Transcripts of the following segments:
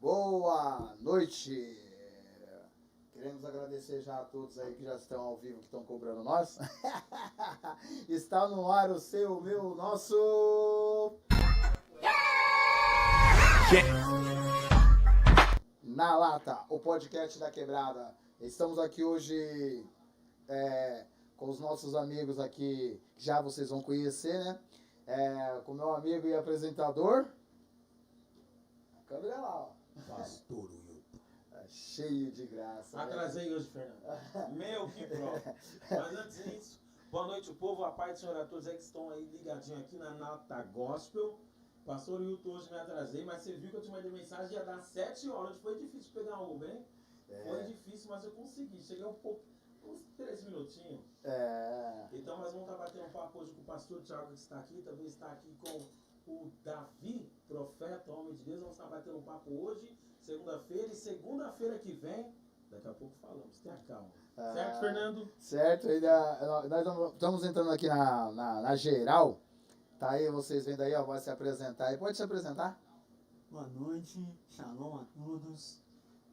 Boa noite! Queremos agradecer já a todos aí que já estão ao vivo, que estão cobrando nós. Está no ar o seu, o meu, o nosso... Na Lata, o podcast da Quebrada. Estamos aqui hoje com os nossos amigos aqui, que já vocês vão conhecer, né? Com meu amigo e apresentador. A câmera lá, ó. Pastor Will. Cheio de graça. Atrasei hoje, Fernando. Meu que prova. Mas antes disso, boa noite, o povo. A paz do Senhor a todos aí que estão aí ligadinhos aqui na Nata Gospel. Pastor Wilton, hoje me atrasei, mas você viu que eu te mandei mensagem, ia dar 7 horas. Foi difícil pegar um Uber, hein? Foi difícil, mas eu consegui. Cheguei um pouco, uns 3 minutinhos. Então nós vamos estar batendo um papo hoje com o pastor Thiago, que está aqui. Também está aqui com o Davi, profeta, homem de Deus. Vamos estar batendo um papo hoje, segunda-feira. E segunda-feira que vem, daqui a pouco falamos. Tenha calma. Certo, Fernando? Certo. Nós estamos entrando aqui na geral. Tá aí, vocês vendo aí, ó, vai se apresentar aí. Pode se apresentar? Boa noite, shalom a todos.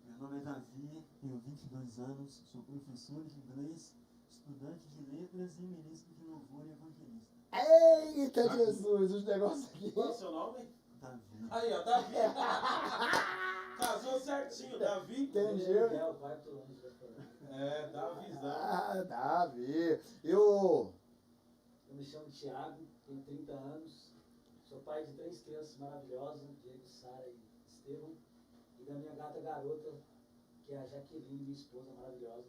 Meu nome é Davi, tenho 22 anos, sou professor de inglês, estudante de letras e ministro de louvor e evangelista. Eita, Jesus, os negócios aqui. Qual é o seu nome? Davi. Aí, ó, Davi. Casou certinho, Davi. Entendeu? Davizão. Davi. Eu me chamo Thiago, tenho 30 anos, sou pai de 3 crianças maravilhosas, Diego, Sara e Estevão, e da minha gata garota, que é a Jaqueline, minha esposa maravilhosa.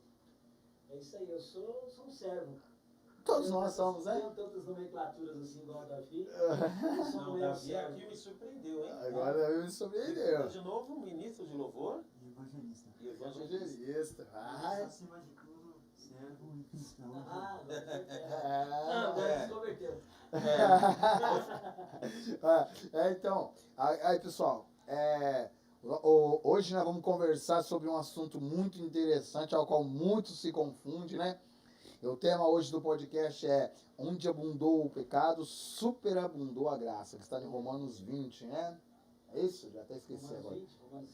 É isso aí, eu sou um servo. Todos nós somos, né? Tenho tantas nomenclaturas assim, igual a Davi. Não, Davi aqui me surpreendeu, hein? Agora Davi me surpreendeu. De novo, ministro de louvor E evangelista. e evangelista. Evangelista. Mas, acima de tudo, servo e cristão. Agora se converteu. Então, aí pessoal, hoje nós vamos conversar sobre um assunto muito interessante, ao qual muitos se confundem, né? O tema hoje do podcast é Onde abundou o pecado, superabundou a graça, que está em Romanos 20, né? É isso? Já até esqueci agora. Romanos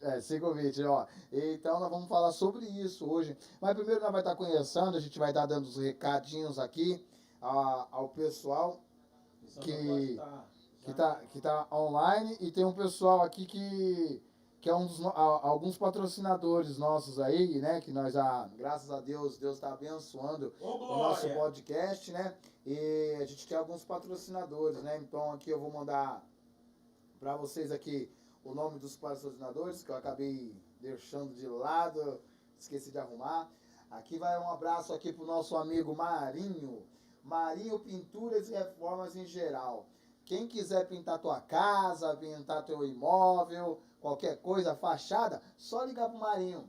5:20. 5:20, ó. Então nós vamos falar sobre isso hoje. Mas primeiro nós vai estar conversando, a gente vai estar dando os recadinhos aqui ao pessoal que tá online, e tem um pessoal aqui que é alguns patrocinadores nossos aí, né? Que nós graças a Deus está abençoando o nosso podcast, né? E a gente tem alguns patrocinadores, né? Então aqui eu vou mandar para vocês aqui o nome dos patrocinadores, que eu acabei deixando de lado, esqueci de arrumar. Aqui vai um abraço aqui pro nosso amigo Marinho. Marinho Pinturas e Reformas em geral. Quem quiser pintar tua casa, pintar teu imóvel, qualquer coisa, fachada, só ligar pro Marinho.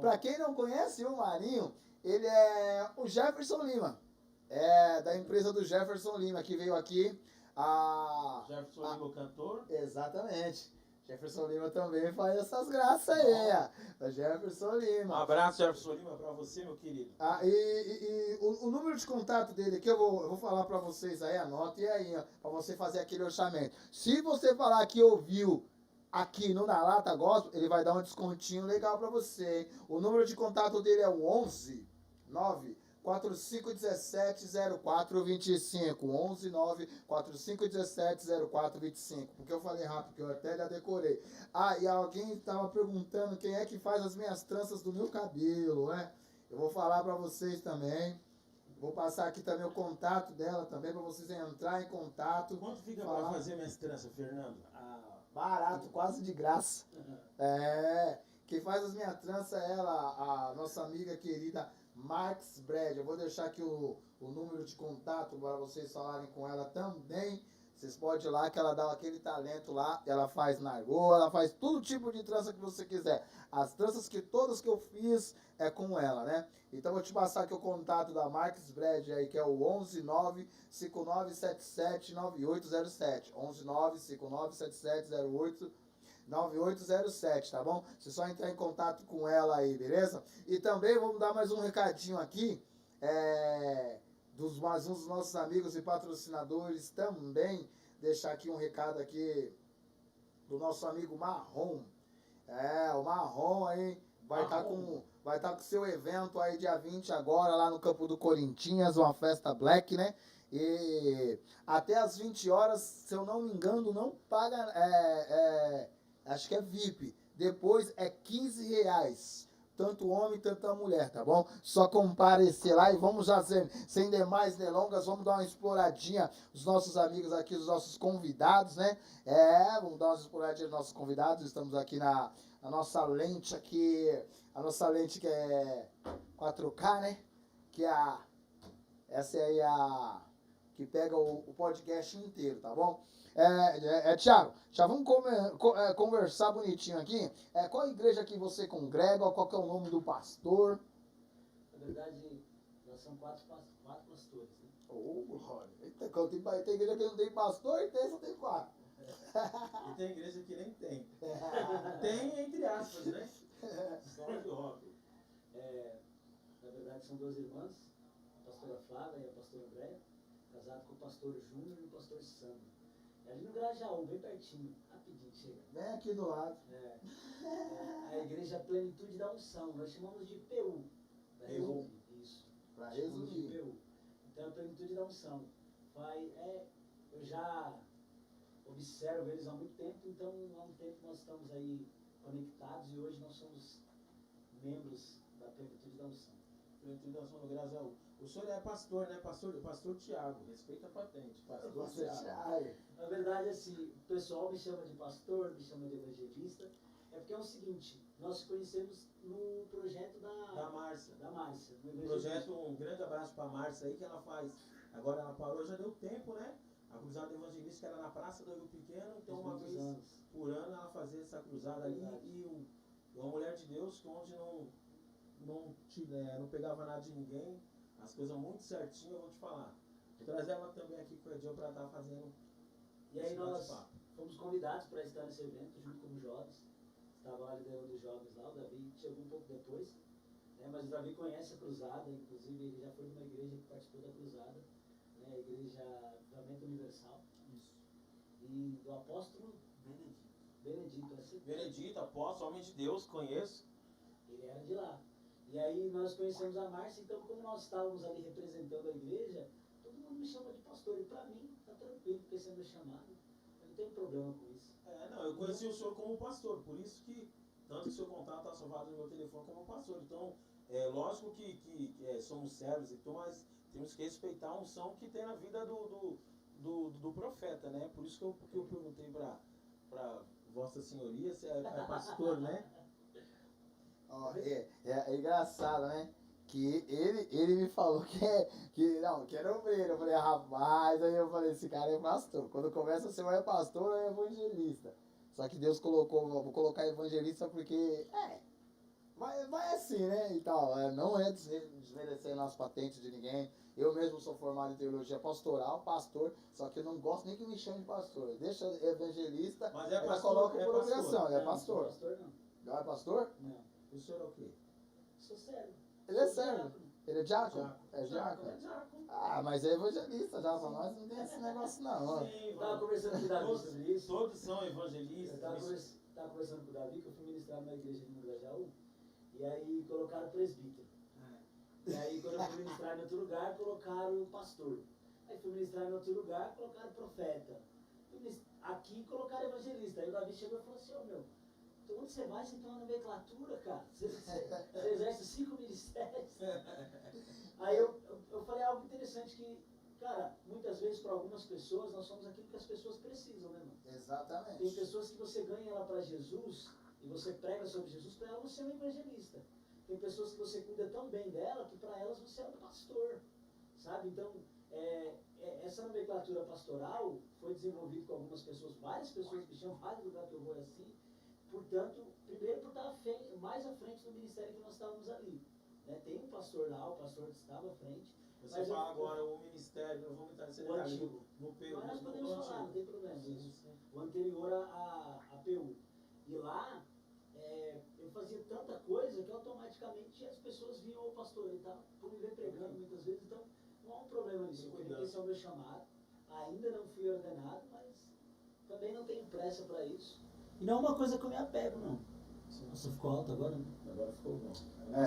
Para quem não conhece o Marinho, ele é o Jefferson Lima. É da empresa do Jefferson Lima, que veio aqui. Jefferson Lima, o cantor. Exatamente. Jefferson Lima também faz essas graças aí, da Jefferson Lima. Um abraço, Jefferson Lima, pra você, meu querido. O número de contato dele aqui eu vou falar pra vocês aí, anote aí, ó, pra você fazer aquele orçamento. Se você falar que ouviu aqui no Na Lata Gospel, ele vai dar um descontinho legal para você, hein? O número de contato dele é o 11 9 4517 0425. 11 9 4517 0425. Porque eu falei rápido, que eu até já decorei. Ah, e alguém estava perguntando quem é que faz as minhas tranças do meu cabelo, né? Eu vou falar para vocês também. Vou passar aqui também o contato dela também, para vocês entrarem em contato. Quanto fica falar. para fazer minhas tranças, Fernando? Barato, quase de graça. É, quem faz as minhas tranças é ela, a nossa amiga querida Marx Brad. Eu vou deixar aqui o número de contato para vocês falarem com ela também. Vocês podem ir lá que ela dá aquele talento lá. Ela faz nargô, ela faz todo tipo de trança que você quiser. As tranças que todas que eu fiz é com ela, né? Então eu vou te passar aqui o contato da Marx Brad aí, que é o 11 9 5977 9807. 11 9 5977 9807, tá bom? Você só entrar em contato com ela aí, beleza? E também vamos dar mais um recadinho aqui, dos mais uns dos nossos amigos e patrocinadores também, deixar aqui um recado aqui do nosso amigo Marrom. O Marrom aí vai estar com seu evento aí dia 20 agora lá no Campo do Corinthians, uma festa black, né? E até as 20 horas, se eu não me engano, não paga, acho que é VIP. Depois é R$15. Tanto homem, tanto a mulher, tá bom? Só comparecer lá e vamos já sem demais delongas, vamos dar uma exploradinha os nossos amigos aqui, os nossos convidados, né? Vamos dar uma exploradinha dos nossos convidados. Estamos aqui na nossa lente aqui, a nossa lente que é 4K, né? Que é essa aí é a que pega o podcast inteiro, tá bom? Thiago, já vamos conversar bonitinho aqui. Qual igreja que você congrega? Qual que é o nome do pastor? Na verdade, nós somos quatro pastores, né? Glória. Tem igreja que não tem pastor e só tem 4. E tem igreja que nem tem. Tem entre aspas, né? Só de óbvio. Na verdade, são 2 irmãs, a pastora Flávia e a pastora Andréia, casado com o pastor Júnior e o pastor Sandro. Ali no Grajaú, bem pertinho, rapidinho chega. Vem aqui do lado. A igreja Plenitude da Unção, nós chamamos de PU. PU. Isso. Pra Chamamos de resumir. PU. Então a Plenitude da Unção. Eu já observo eles há muito tempo, então há um tempo nós estamos aí conectados e hoje nós somos membros da Plenitude da Unção. Plenitude da Unção do Grajaú. O senhor é pastor, né? Pastor Tiago, respeita a patente. Pastor Tiago. Na verdade, assim, o pessoal me chama de pastor, me chama de evangelista. É porque é o seguinte, nós conhecemos no projeto da Márcia. Um grande abraço para a Márcia aí, que ela faz. Agora ela parou, já deu tempo, né? A cruzada evangelística era na Praça do Rio Pequeno, então uma vez por ano ela fazia essa cruzada ali. E uma mulher de Deus, que onde não pegava nada de ninguém, as coisas muito certinho, eu vou te falar. Vou trazer ela também aqui com o Edil para estar fazendo. E aí nós fomos convidados para estar nesse evento junto com os jovens. Estava lá liderando os jovens lá, o Davi chegou um pouco depois, né, mas o Davi conhece a cruzada, inclusive ele já foi de uma igreja que participou da cruzada, né, a igreja Avivamento Universal. Isso. E do apóstolo Benedito, apóstolo, homem de Deus, conheço. Ele era de lá. E aí nós conhecemos a Márcia, então como nós estávamos ali representando a igreja, todo mundo me chama de pastor. E para mim, está tranquilo, porque esse é meu chamado. Eu não tenho problema com isso. Eu conheci o senhor como pastor, por isso que, tanto que o seu contato está salvado no meu telefone como pastor. Então, lógico que somos servos e tudo, mas temos que respeitar a unção que tem na vida do profeta, né? Por isso que eu perguntei para Vossa Senhoria se é pastor, né? É engraçado, né? Que ele me falou que era obreiro. Eu falei, rapaz, aí eu falei, esse cara é pastor. Quando começa a ser mais pastor, é evangelista. Só que Deus colocou, vou colocar evangelista porque, vai assim, né? E tal. Não é desmerecendo as patentes de ninguém. Eu mesmo sou formado em teologia pastoral, pastor, só que eu não gosto nem que me chame de pastor. Deixa evangelista, mas pastor, coloca progressão, Não, pastor. Não sou pastor, não. Não é pastor? Não. O senhor é o quê? Sou servo. Ele é servo. Ele é diácono? É diácono? É diácono. Ah, mas é evangelista já, pra nós não tem esse negócio não. Sim, Eu tava conversando com o Davi sobre isso. todos são Eu evangelistas. tava conversando com o Davi, que eu fui ministrar numa igreja de Grajaú, e aí colocaram presbítero. E aí quando eu fui ministrar em outro lugar, colocaram pastor. Aí fui ministrar em outro lugar, colocaram profeta. Aqui colocaram evangelista. Aí o Davi chegou e falou assim, meu, então onde você vai, você tem uma nomenclatura, cara. Você exerce 5 ministérios. Aí eu falei algo interessante que, cara, muitas vezes para algumas pessoas nós somos aquilo que as pessoas precisam, né, mano? Exatamente. Tem pessoas que você ganha ela para Jesus e você prega sobre Jesus, para ela você é um evangelista. Tem pessoas que você cuida tão bem dela que para elas você é um pastor, sabe? Então, essa nomenclatura pastoral foi desenvolvida com algumas pessoas, várias pessoas me chamam, vários lugares que eu vou assim, portanto, primeiro por estar mais à frente do ministério que nós estávamos ali. Né? Tem um pastor lá, o pastor estava à frente. Você fala agora o ministério, eu vou entrar nesse O antigo. no Mas nós podemos falar, não tem problema. O anterior a PU. E lá, eu fazia tanta coisa que automaticamente as pessoas vinham ao pastor. Ele estava por me ver pregando muitas vezes, então não há um problema nisso. Porque esse é o meu chamado. Ainda não fui ordenado, mas também não tenho pressa para isso. E não é uma coisa que eu me apego, não. Nossa, ficou alto agora, né? Agora ficou bom. É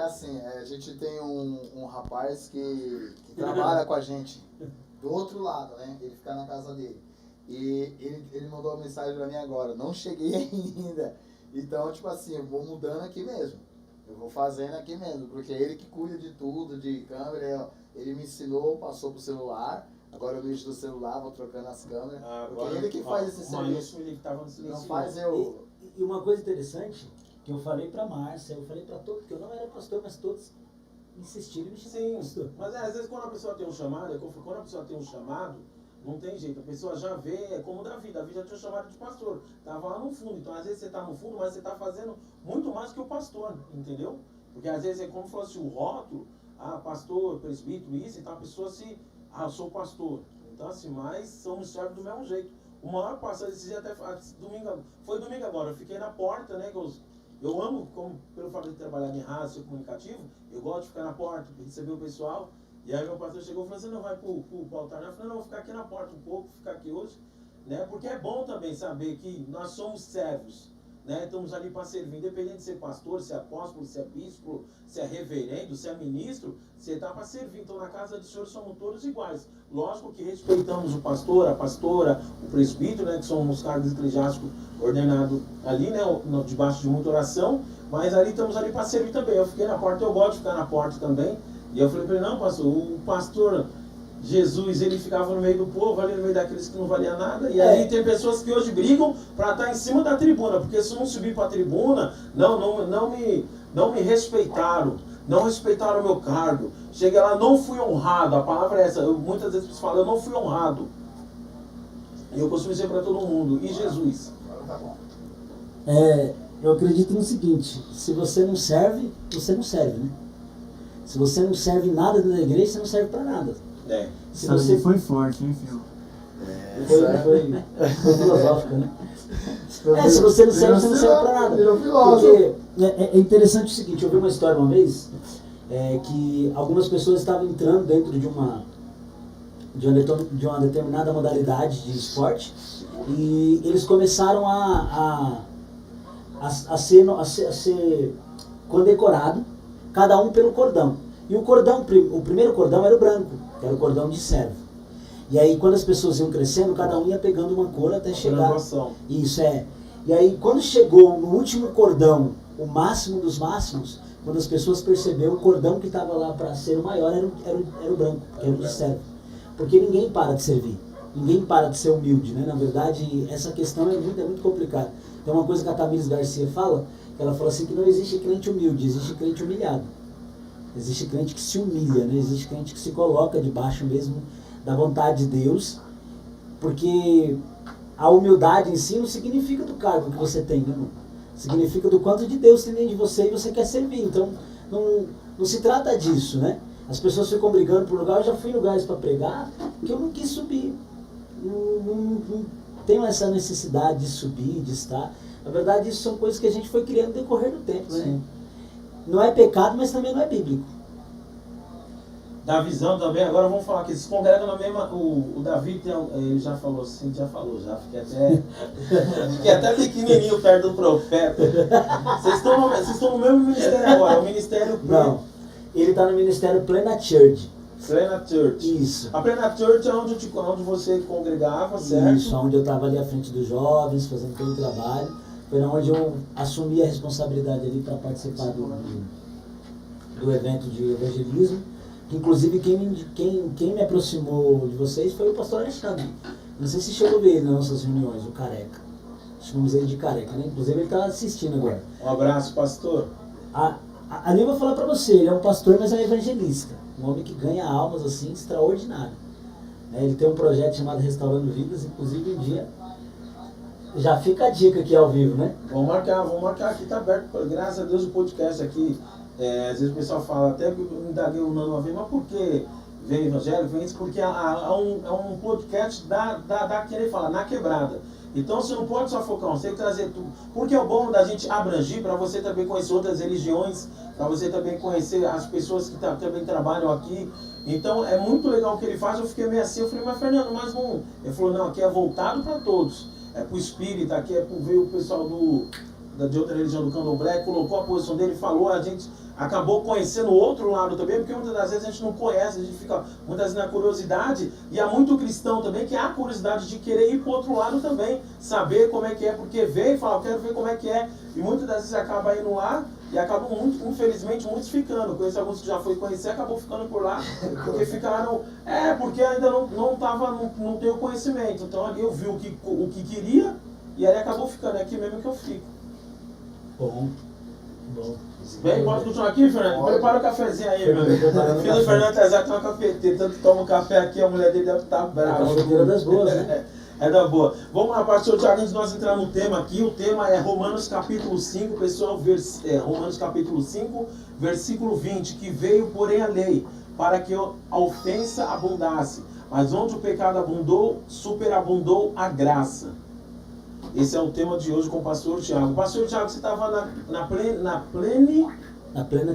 assim, a gente tem um rapaz que trabalha com a gente do outro lado, né? Ele fica na casa dele. E ele mandou uma mensagem pra mim agora, não cheguei ainda. Então, tipo assim, eu vou mudando aqui mesmo. Eu vou fazendo aqui mesmo, porque é ele que cuida de tudo, de câmera, ele me ensinou, passou pro celular. Agora eu mexo do celular, vou trocando as câmeras. Porque ele que faz esse serviço. Não faz eu. E uma coisa interessante, que eu falei pra Márcia, eu falei pra todos, que eu não era pastor, mas todos insistiram e me chamaram de pastor. Mas às vezes quando a pessoa tem um chamado, quando a pessoa tem um chamado, não tem jeito, a pessoa já vê, é como Davi já tinha chamado de pastor, estava lá no fundo, então às vezes você está no fundo, mas você está fazendo muito mais que o pastor, entendeu? Porque às vezes é como se fosse o rótulo, pastor, presbítero, isso, então a pessoa eu sou pastor, então assim, mas somos servos do mesmo jeito. O maior pastor, esse dia até foi domingo agora, eu fiquei na porta, né, eu amo, pelo fato de trabalhar em rádio, ser comunicativo, eu gosto de ficar na porta, receber o pessoal. E aí meu pastor chegou e falou assim, não vai pro altar, né? Eu falei, não, vou ficar aqui na porta um pouco, ficar aqui hoje, né? Porque é bom também saber que nós somos servos, né? Estamos ali para servir, independente de ser pastor, se é apóstolo, se é bispo, se é reverendo, se é ministro, você está para servir. Então na casa do Senhor somos todos iguais. Lógico que respeitamos o pastor, a pastora, o presbítero, né? Que são os cargos eclesiásticos ordenados ali, né? Debaixo de muita oração, mas ali estamos ali para servir também. Eu fiquei na porta, eu gosto de ficar na porta também. E eu falei para ele, não, pastor, o pastor Jesus, ele ficava no meio do povo, ali no meio daqueles que não valia nada. E aí tem pessoas que hoje brigam para estar em cima da tribuna, porque se não subir para a tribuna, não me respeitaram, não respeitaram o meu cargo. Cheguei lá, não fui honrado, a palavra é essa, muitas vezes você fala, eu não fui honrado. E eu costumo dizer para todo mundo, e Jesus? Eu acredito no seguinte, se você não serve, você não serve, né? Se você não serve nada da igreja, você não serve para nada. Se você foi forte, hein, filho? Foi filosófica, né? Se você não serve, você não serve para nada. Porque é interessante o seguinte, eu vi uma história uma vez, que algumas pessoas estavam entrando dentro de uma determinada modalidade de esporte e eles começaram a ser condecorado, cada um pelo cordão. E o primeiro cordão era o branco, que era o cordão de servo. E aí quando as pessoas iam crescendo, cada um ia pegando uma cor até chegar. Isso é. E aí quando chegou no último cordão, o máximo dos máximos, quando as pessoas perceberam, o cordão que estava lá para ser o maior era o branco, que era o de servo. Porque ninguém para de servir, ninguém para de ser humilde, né? Na verdade, essa questão é muito complicada. Tem uma coisa que a Tamires Garcia fala, que ela fala assim que não existe crente humilde, existe crente humilhado. Existe crente que se humilha, né? Existe crente que se coloca debaixo mesmo da vontade de Deus, porque a humildade em si não significa do cargo que você tem, né? Significa do quanto de Deus tem dentro de você e você quer servir. Então, não se trata disso, né? As pessoas ficam brigando por lugar. Eu já fui em lugares para pregar que eu não quis subir. Não tenho essa necessidade de subir, de estar. Na verdade, isso são coisas que a gente foi criando no decorrer do tempo, né? não é pecado, mas também não é bíblico. Da visão também, agora vamos falar que eles congregam na mesma. O Davi tem, ele já falou assim, já fiquei até pequenininho perto do profeta. Vocês estão no mesmo ministério agora, o ministério Não, ele está no ministério Plena Church. Plena Church. Isso. A Plena Church é onde você congregava, certo? Isso, onde eu estava ali à frente dos jovens, fazendo todo o trabalho. Foi onde eu assumi a responsabilidade ali para participar do evento de evangelismo. Inclusive, quem me aproximou de vocês foi o pastor Alexandre. Não sei se chegou a ver ele nas nossas reuniões, o Careca. Chamamos ele de Careca, né? Inclusive, ele está assistindo agora. Um abraço, pastor. Ali eu vou falar para você, ele é um pastor, mas é um evangelista. Um homem que ganha almas, assim, extraordinário. Ele tem um projeto chamado Restaurando Vidas, inclusive um dia... Já fica a dica aqui ao vivo, né? Vamos marcar aqui, tá aberto. Graças a Deus o podcast aqui. Às vezes o pessoal fala, até que eu indaguei o Nano uma vez, mas por que vem evangelho? Vem isso porque é um podcast da querer falar, na quebrada. Então você não pode só focar, você tem que trazer tudo. Porque é o bom da gente abrangir para você também conhecer outras religiões, para você também conhecer as pessoas que também trabalham aqui. Então é muito legal o que ele faz. Eu fiquei meio assim, eu falei, mas Fernando, mas não. Ele falou, não, aqui é voltado para todos. É pro espírita, aqui é pro ver o pessoal de outra religião do Candomblé, colocou a posição dele, falou, a gente acabou conhecendo o outro lado também, porque muitas das vezes a gente não conhece, a gente fica muitas vezes na curiosidade, e há muito cristão também que há a curiosidade de querer ir pro outro lado também, saber como é que é, porque vê e fala, eu quero ver como é que é, e muitas das vezes acaba indo lá, e acabam, infelizmente, muitos ficando. Conheço alguns que já foi conhecer, acabou ficando por lá, porque ficaram... porque ainda não tem o conhecimento. Então ali eu vi o que queria, e aí acabou ficando. É aqui mesmo que eu fico. Bom. Bem, pode continuar aqui, Fernando? Prepara o cafezinho aí, meu amigo. O filho do Fernando é exato uma cafeteira. Tanto toma um café aqui, a mulher dele deve estar brava. É cafeteira das boas, né? É da boa. Vamos lá, pastor Thiago, antes de nós entrar no tema aqui, o tema é Romanos capítulo 5, pessoal, Romanos capítulo 5, versículo 20, que veio, porém, a lei, para que a ofensa abundasse, mas onde o pecado abundou, superabundou a graça. Esse é o tema de hoje com o pastor Thiago. Pastor Thiago, você estava na Plena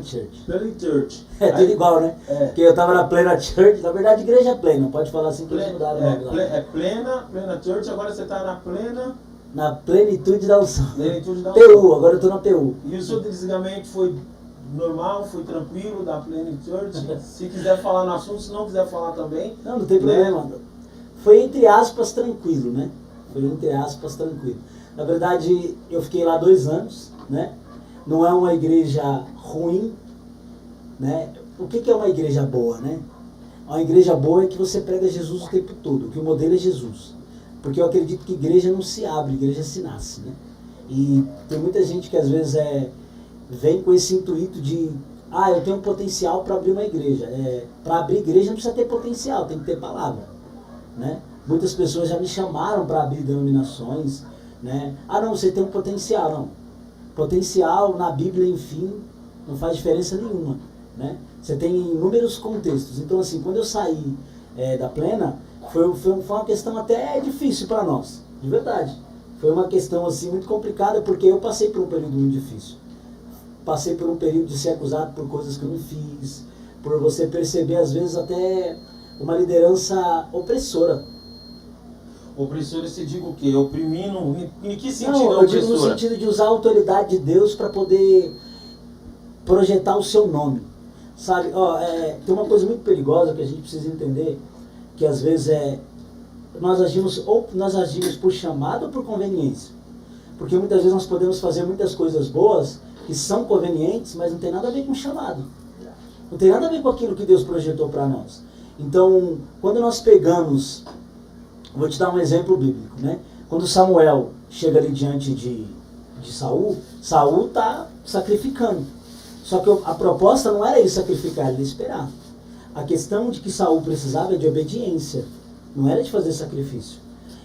Church. Plena Church. É tudo igual, né? Porque eu estava na Plena Church, na verdade, igreja plena, pode falar assim que eles mudaram o nome lá. Plena Church, agora você está na plena... Na plenitude da unção. Plenitude da unção. PU, agora eu estou na PU. E o seu desligamento foi normal, foi tranquilo, da Plena Church? Se quiser falar no assunto, se não quiser falar também... Não tem problema. Foi entre aspas tranquilo, né? Foi entre aspas tranquilo. Na verdade, eu fiquei lá 2 anos, né? Não é uma igreja ruim, né? O que é uma igreja boa, né? Uma igreja boa é que você prega Jesus o tempo todo, que o modelo é Jesus. Porque eu acredito que igreja não se abre, igreja se nasce, né? E tem muita gente que às vezes vem com esse intuito de eu tenho um potencial para abrir uma igreja. Para abrir igreja não precisa ter potencial, tem que ter palavra, né? Muitas pessoas já me chamaram para abrir denominações, né? Não, você tem um potencial. Não. Potencial na Bíblia, enfim, não faz diferença nenhuma, né? Você tem inúmeros contextos. Então, assim, quando eu saí da Plena, foi uma questão até difícil para nós, de verdade. Foi uma questão, assim, muito complicada, porque eu passei por um período muito difícil. Passei por um período de ser acusado por coisas que eu não fiz, por você perceber, às vezes, até uma liderança opressora. Opressora, você diga o quê? Oprimindo? Em que sentido não, é eu digo no opressora? sentido de usar a autoridade de Deus para poder projetar o seu nome. Sabe? Tem uma coisa muito perigosa que a gente precisa entender, que às vezes nós agimos por chamado ou por conveniência. Porque muitas vezes nós podemos fazer muitas coisas boas que são convenientes, mas não tem nada a ver com chamado. Não tem nada a ver com aquilo que Deus projetou para nós. Então, quando nós pegamos... Vou te dar um exemplo bíblico, né? Quando Samuel chega ali diante de Saul, Saul está sacrificando. Só que a proposta não era ele sacrificar, era ele esperar. A questão de que Saul precisava é de obediência, não era de fazer sacrifício.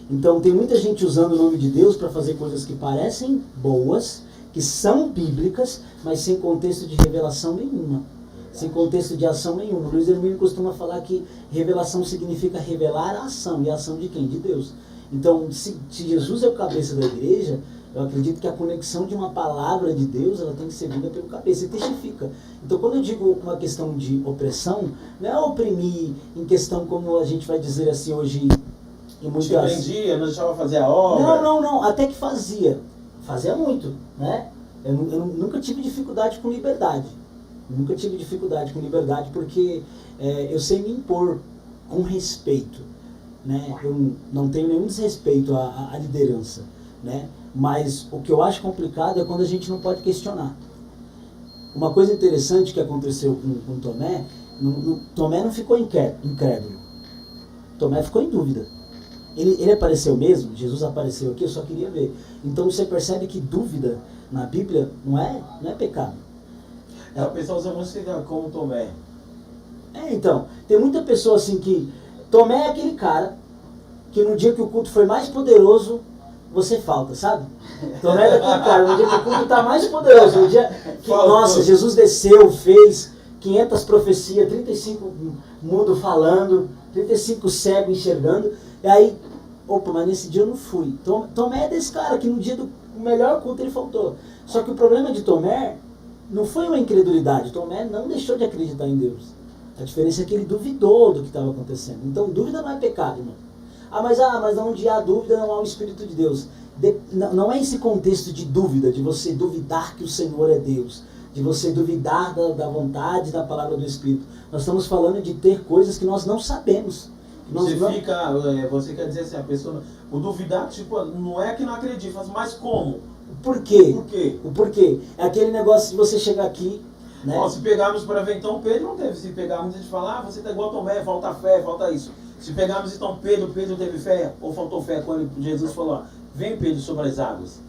Então tem muita gente usando o nome de Deus para fazer coisas que parecem boas, que são bíblicas, mas sem contexto de revelação nenhuma. Sem contexto de ação nenhuma. Luiz Hermínio costuma falar que revelação significa revelar a ação. E a ação de quem? De Deus. Então, se Jesus é o cabeça da igreja, Eu acredito que a conexão de uma palavra de Deus, ela tem que ser vinda pelo cabeça e testifica. Então, quando eu digo uma questão de opressão, não é oprimir em questão como a gente vai dizer assim hoje em muitas... Te prendia, não deixava fazer a obra? Não, até que fazia. Fazia muito, né? Eu nunca tive dificuldade com liberdade. Nunca tive dificuldade com liberdade porque eu sei me impor com respeito, né? Eu não tenho nenhum desrespeito à liderança, né? Mas o que eu acho complicado é quando a gente não pode questionar. Uma coisa interessante que aconteceu com Tomé, Tomé não ficou incrédulo. Tomé ficou em dúvida. Ele apareceu mesmo, Jesus apareceu aqui, eu só queria ver. Então você percebe que dúvida na Bíblia não é pecado. A pessoa usa música como Tomé. Então, tem muita pessoa assim que... Tomé é aquele cara que no dia que o culto foi mais poderoso, você falta, sabe? Tomé é aquele cara, no dia que o culto está mais poderoso, no dia que, nossa, Jesus desceu, fez 500 profecias, 35 mudos falando, 35 cegos enxergando, e aí, opa, mas nesse dia eu não fui. Tomé é desse cara que no dia do melhor culto ele faltou. Só que o problema de Tomé não foi uma incredulidade, Tomé não deixou de acreditar em Deus. A diferença é que ele duvidou do que estava acontecendo. Então, dúvida não é pecado, irmão. Mas onde há dúvida não há o Espírito de Deus. Não é esse contexto de dúvida, de você duvidar que o Senhor é Deus, de você duvidar da vontade da palavra do Espírito. Nós estamos falando de ter coisas que nós não sabemos. Você quer dizer assim, a pessoa, o duvidar, tipo, não é que não acredita, mas como? Por quê? Por quê? O porquê. É aquele negócio de você chegar aqui, né? Se pegarmos para ver, então Pedro não teve. Se pegarmos a gente falar, você está igual a Tomé, falta fé, falta isso. Se pegarmos então Pedro teve fé ou faltou fé quando Jesus falou, vem Pedro sobre as águas?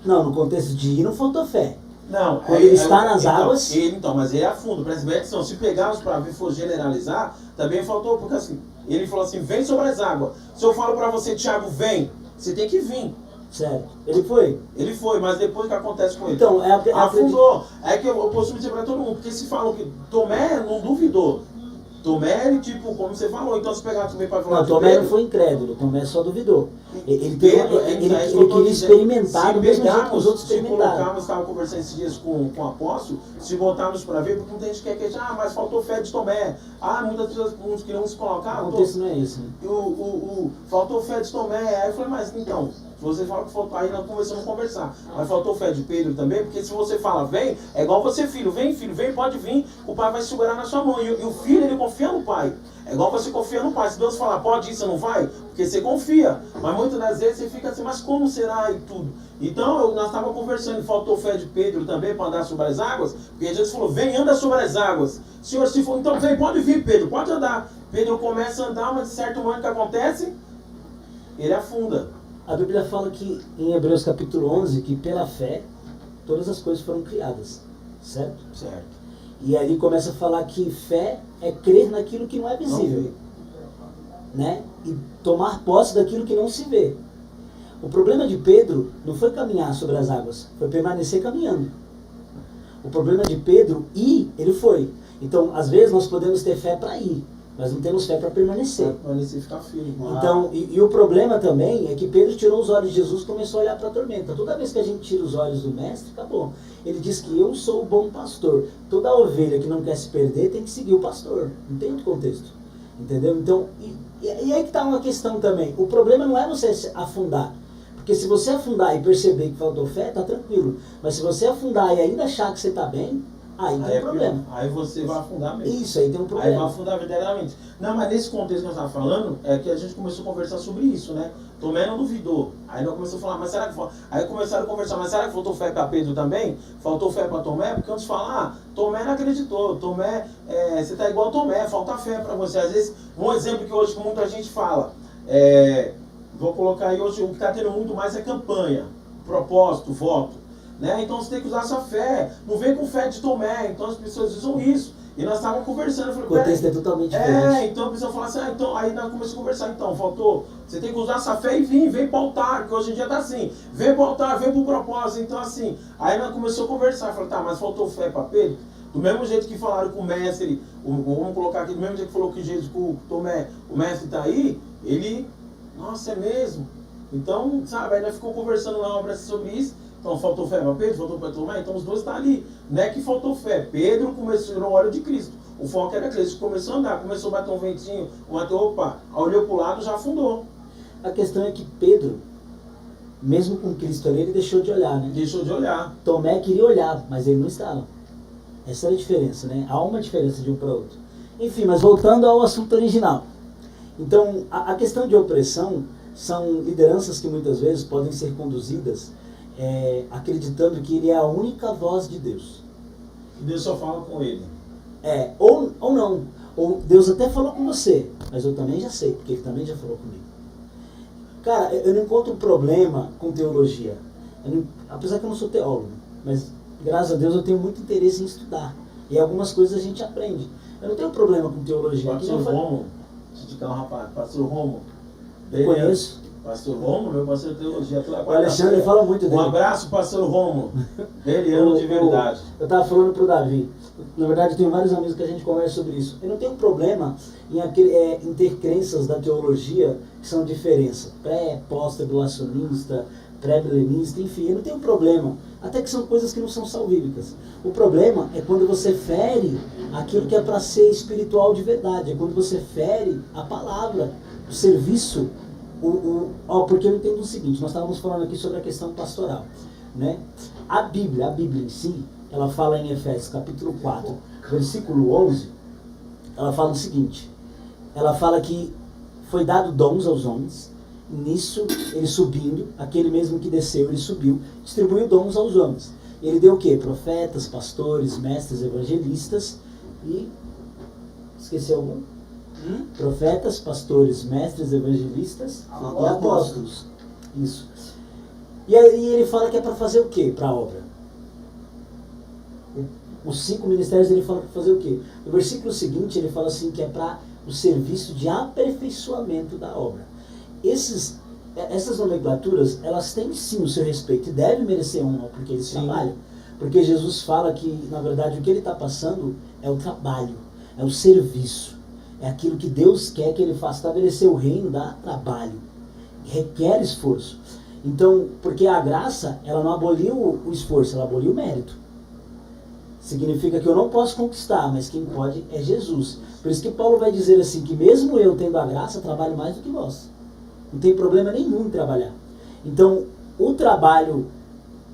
Não, no contexto de ir não faltou fé. Não, quando ele está nas águas... Mas ele é a fundo, presta bem atenção. Se pegarmos para ver, for generalizar, também faltou, porque assim, ele falou assim, vem sobre as águas. Se eu falo para você, Tiago, vem, você tem que vir. Certo. Ele foi? Ele foi, mas depois o que acontece com ele? Então, afundou. É que eu posso dizer para todo mundo, porque se falam que Tomé não duvidou. Tomé, ele, tipo, como você falou, então se pegar também para falar. Não, Tomé não foi incrédulo, Tomé só duvidou. Ele queria experimentar do mesmo jeito que os outros experimentaram. Se colocarmos, estava conversando esses dias com o apóstolo, se botarmos para ver, porque muita gente quer queixar, mas faltou fé de Tomé. Muitas pessoas uns queriam se colocar. O contexto não é esse, né? Faltou fé de Tomé. Aí eu falei, mas então, se você fala que faltou, aí nós começamos a conversar. Mas faltou fé de Pedro também, porque se você fala, vem, é igual você, filho, vem, pode vir, o pai vai segurar na sua mão. E o filho, ele confia no pai. É igual você confia no pai. Se Deus falar, pode ir, você não vai? Porque você confia. Mas muitas das vezes você fica assim, mas como será e tudo? Então, nós estávamos conversando, faltou fé de Pedro também para andar sobre as águas, porque Jesus falou, vem, anda sobre as águas. Senhor, se for, então vem, pode vir, Pedro, pode andar. Pedro começa a andar, mas de certo momento que acontece, ele afunda. A Bíblia fala que, em Hebreus capítulo 11, que pela fé, todas as coisas foram criadas, certo? Certo. E aí começa a falar que fé é crer naquilo que não é visível, né? E tomar posse daquilo que não se vê. O problema de Pedro não foi caminhar sobre as águas, foi permanecer caminhando. O problema de Pedro, ele foi. Então, às vezes, nós podemos ter fé para ir, mas não temos fé para permanecer. Para permanecer e ficar firme. Então, e o problema também é que Pedro tirou os olhos de Jesus e começou a olhar para a tormenta. Toda vez que a gente tira os olhos do mestre, acabou. Ele diz que eu sou o bom pastor. Toda ovelha que não quer se perder tem que seguir o pastor. Não tem outro contexto. Entendeu? Então, e aí que está uma questão também. O problema não é você afundar. Porque se você afundar e perceber que faltou fé, tá tranquilo. Mas se você afundar e ainda achar que você está bem, aí tem um problema. Aí você vai afundar mesmo. Isso, aí tem um problema. Aí vai afundar verdadeiramente. Não, mas nesse contexto que nós estávamos falando, é que a gente começou a conversar sobre isso, né? Tomé não duvidou. Aí nós começamos a falar, mas será que faltou? Aí começaram a conversar, mas será que faltou fé para Pedro também? Faltou fé para Tomé? Porque antes de falar, Tomé não acreditou. Tomé, você está igual a Tomé, falta fé para você. Às vezes, um exemplo que hoje muita gente fala, vou colocar aí hoje, o que está tendo muito mais é campanha, propósito, voto. Né? Então você tem que usar sua fé. Não vem com fé de Tomé. Então as pessoas usam isso. E nós estávamos conversando. Eu falei, o contexto é totalmente diferente. Então a pessoa fala assim, então, aí nós começamos a conversar, então, faltou. Você tem que usar essa fé e vem para o altar, que hoje em dia está assim. Vem para o altar, vem para o propósito. Então assim, aí nós começamos a conversar. Eu falei, tá, mas faltou fé para Pedro? Do mesmo jeito que falaram com o mestre, vamos colocar aqui, do mesmo jeito que falou que Jesus, com o Tomé, o mestre está aí, ele, nossa, é mesmo. Então, sabe, aí nós ficamos conversando na obra sobre isso. Então, faltou fé para Pedro, faltou para Tomé, então os dois estão ali. Não é que faltou fé. Pedro começou, tirou o óleo de Cristo. O foco era Cristo. Começou a andar, começou a bater um ventinho, opa, olhou para o lado, já afundou. A questão é que Pedro, mesmo com Cristo ali, ele deixou de olhar, né? Deixou de olhar. Tomé queria olhar, mas ele não estava. Essa é a diferença, né? Há uma diferença de um para outro. Enfim, mas voltando ao assunto original. Então, a questão de opressão são lideranças que muitas vezes podem ser conduzidas acreditando que ele é a única voz de Deus. E Deus só fala com ele. Ou não. Ou Deus até falou com você, mas eu também já sei, porque ele também já falou comigo. Cara, eu não encontro problema com teologia. Apesar que eu não sou teólogo, mas graças a Deus eu tenho muito interesse em estudar. E algumas coisas a gente aprende. Eu não tenho problema com teologia. Pastor Romo, deixa eu te falar um rapaz, Pastor Romo. Conheço. Pastor Romo, meu pastor de teologia. O Alexandre fala muito dele. Um abraço, Pastor Romo. Beliano de verdade. Eu estava falando pro Davi. Na verdade, eu tenho vários amigos que a gente conversa sobre isso. Eu não tenho problema em ter crenças da teologia que são diferença. Pós-tribulacionista, pré-milenista, enfim, eu não tenho problema. Até que são coisas que não são salvíficas. O problema é quando você fere aquilo que é para ser espiritual de verdade. É quando você fere a palavra, o serviço. Porque eu entendo o seguinte, nós estávamos falando aqui sobre a questão pastoral, né? A Bíblia em si, ela fala em Efésios capítulo 4, versículo 11, ela fala o seguinte, ela fala que foi dado dons aos homens, nisso ele subindo, aquele mesmo que desceu, ele subiu, distribuiu dons aos homens. Ele deu o quê? Profetas, pastores, mestres, evangelistas e... esqueci algum? Profetas, pastores, mestres, evangelistas e apóstolos. Isso. E aí ele fala que é para fazer o quê para a obra? Os 5 ministérios ele fala para fazer o quê? No versículo seguinte ele fala assim que é para o serviço de aperfeiçoamento da obra. Essas nomenclaturas, elas têm sim o seu respeito e devem merecer honra porque eles trabalham. Porque Jesus fala que, na verdade, o que ele está passando é o trabalho, é o serviço. É aquilo que Deus quer que ele faça. Estabelecer o reino dá trabalho, requer esforço. Então, porque a graça, ela não aboliu o esforço, ela aboliu o mérito. Significa que eu não posso conquistar, mas quem pode é Jesus. Por isso que Paulo vai dizer assim, que mesmo eu tendo a graça, trabalho mais do que vós. Não tem problema nenhum em trabalhar. Então, o trabalho,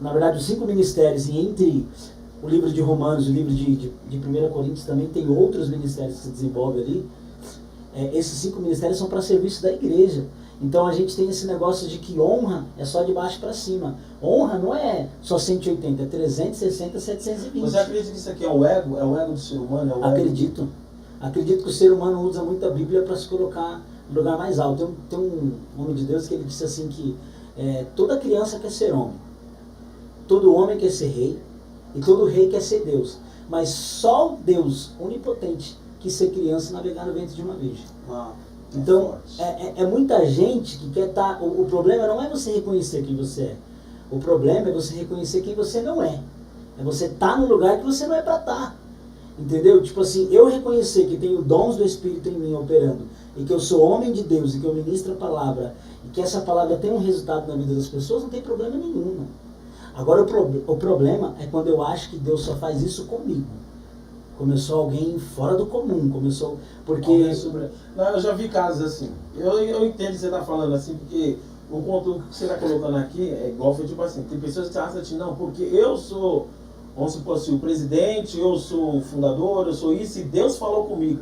na verdade, os 5 ministérios, e entre o livro de Romanos e o livro de 1 Coríntios também tem outros ministérios que se desenvolvem ali. Esses 5 ministérios são para serviço da igreja. Então a gente tem esse negócio de que honra é só de baixo para cima. Honra não é só 180, é 360, 720. Você acredita que isso aqui é o ego? É o ego do ser humano? Acredito. Acredito que o ser humano usa muito a Bíblia para se colocar no lugar mais alto. Tem um homem de Deus que ele disse assim que toda criança quer ser homem. Todo homem quer ser rei. E todo rei quer ser Deus. Mas só o Deus onipotente quis ser criança e navegar no ventre de uma virgem. Então, é muita gente que quer estar... O problema não é você reconhecer quem você é. O problema é você reconhecer quem você não é. É você estar no lugar que você não é para estar. Entendeu? Tipo assim, eu reconhecer que tenho dons do Espírito em mim operando, e que eu sou homem de Deus, e que eu ministro a palavra, e que essa palavra tem um resultado na vida das pessoas, não tem problema nenhum. Agora, o problema é quando eu acho que Deus só faz isso comigo. Começou alguém fora do comum, começou... Porque... Não, eu já vi casos assim. Eu entendo que você está falando assim, porque o conteúdo que você está colocando aqui é igual, foi tipo assim, tem pessoas que acham assim, não, porque eu sou, vamos supor assim, o presidente, eu sou o fundador, eu sou isso, e Deus falou comigo.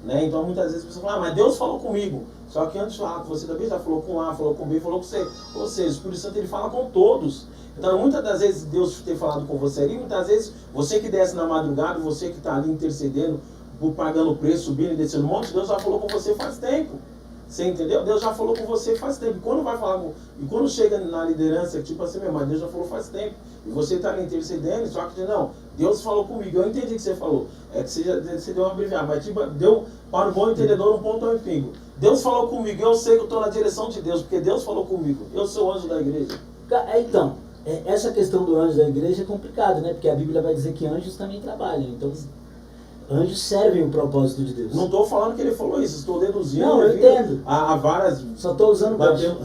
Né? Então muitas vezes a pessoa fala, mas Deus falou comigo. Só que antes de falar com você também já falou com A, falou com B, falou com C. Ou seja, o Espírito Santo ele fala com todos. Então muitas das vezes Deus ter falado com você ali, muitas vezes você que desce na madrugada, você que está ali intercedendo, pagando o preço, subindo e descendo um monte, Deus já falou com você faz tempo. Você entendeu? Deus já falou com você faz tempo. E quando vai falar e quando chega na liderança, tipo assim, meu, mas Deus já falou faz tempo. E você está ali intercedendo, só que não, Deus falou comigo. Eu entendi o que você falou. É que você deu uma abreviada, mas tipo, deu para o bom entendedor um ponto ao pingo. Deus falou comigo, eu sei que eu estou na direção de Deus, porque Deus falou comigo. Eu sou o anjo da igreja. Então, essa questão do anjo da igreja é complicada, né? Porque a Bíblia vai dizer que anjos também trabalham. Então, Anjos servem o propósito de Deus. Não estou falando que ele falou isso, estou deduzindo. Não, eu entendo. Há várias. Só estou usando Bateu.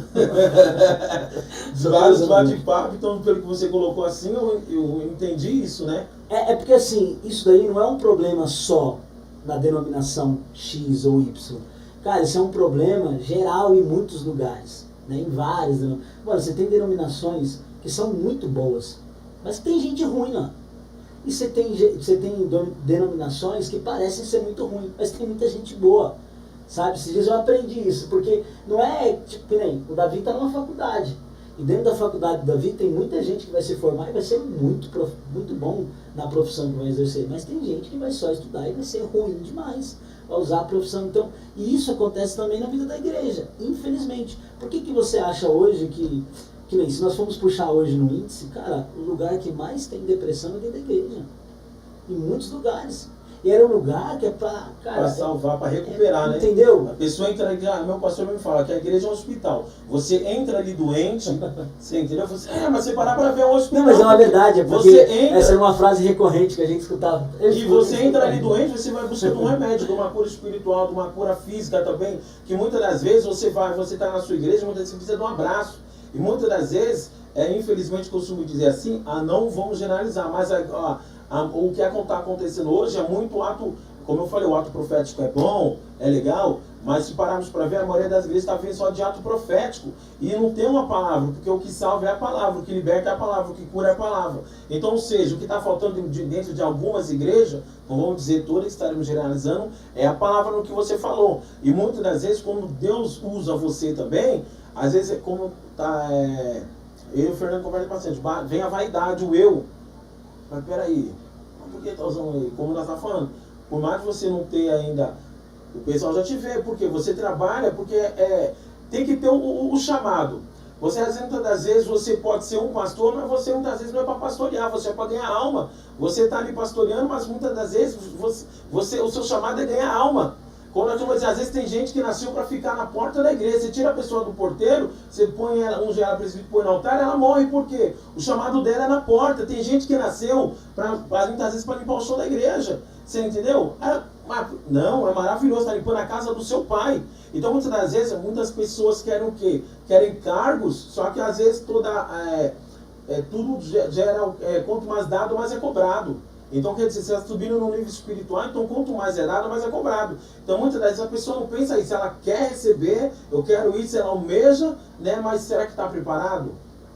Vários bate-papo, então pelo que você colocou assim, eu entendi isso, né? É porque assim, isso daí não é um problema só na denominação X ou Y. Cara, isso é um problema geral em muitos lugares, né? Em várias denominações. Mano, você tem denominações que são muito boas, mas tem gente ruim lá. E você tem denominações que parecem ser muito ruins, mas tem muita gente boa, sabe? Esses dias eu aprendi isso, porque não é, tipo, que nem, o Davi está numa faculdade, e dentro da faculdade do Davi tem muita gente que vai se formar e vai ser muito bom na profissão que vai exercer, mas tem gente que vai só estudar e vai ser ruim demais, vai usar a profissão. Então, e isso acontece também na vida da igreja, infelizmente. Por que você acha hoje que nem, se nós formos puxar hoje no índice, cara, o lugar que mais tem depressão é dentro da igreja. Em muitos lugares. E era um lugar que é pra, cara... Para salvar, para recuperar, né? Entendeu? A pessoa entra ali, meu pastor me fala que a igreja é um hospital. Você entra ali doente, você entendeu? Você, mas você parar para ver um hospital. Não, mas é uma verdade, é porque você entra, essa é uma frase recorrente que a gente escutava. E você entra ali doente, você vai buscando um remédio, de uma cura espiritual, de uma cura física também, que muitas das vezes você está na sua igreja, muitas vezes você precisa de um abraço. E muitas das vezes, infelizmente, costumo dizer assim, não vamos generalizar, mas o que está acontecendo hoje é muito ato, como eu falei, o ato profético é bom, é legal, mas se pararmos para ver, a maioria das igrejas está vendo só de ato profético e não tem uma palavra, porque o que salva é a palavra, o que liberta é a palavra, o que cura é a palavra. Então, ou seja, o que está faltando dentro de algumas igrejas, não vamos dizer todas que estaremos generalizando, é a palavra no que você falou. E muitas das vezes, quando Deus usa você também, às vezes é como eu e o Fernando conversam bastante, vem a vaidade, o eu. Mas peraí, por que está usando aí? Como nós estamos falando, por mais que você não tenha ainda, o pessoal já te vê, porque você trabalha, porque tem que ter o chamado. Você, muitas das vezes, você pode ser um pastor, mas você muitas vezes não é para pastorear, você é para ganhar alma. Você está ali pastoreando, mas muitas das vezes o seu chamado é ganhar alma. Quando eu dizer, às vezes tem gente que nasceu para ficar na porta da igreja. Você tira a pessoa do porteiro, você põe ela, ela presbítero, põe no altar, ela morre. Por quê? O chamado dela é na porta. Tem gente que nasceu muitas vezes para limpar o chão da igreja. Você entendeu? Não, é maravilhoso estar limpando a casa do seu pai. Então muitas das vezes, muitas pessoas querem o quê? Querem cargos, só que às vezes tudo gera, quanto mais dado, mais é cobrado. Então, quer dizer, você está subindo no nível espiritual, então quanto mais é dado, mais é cobrado. Então, muitas vezes a pessoa não pensa isso, ela quer receber, eu quero isso, ela almeja, né? Mas será que está preparado?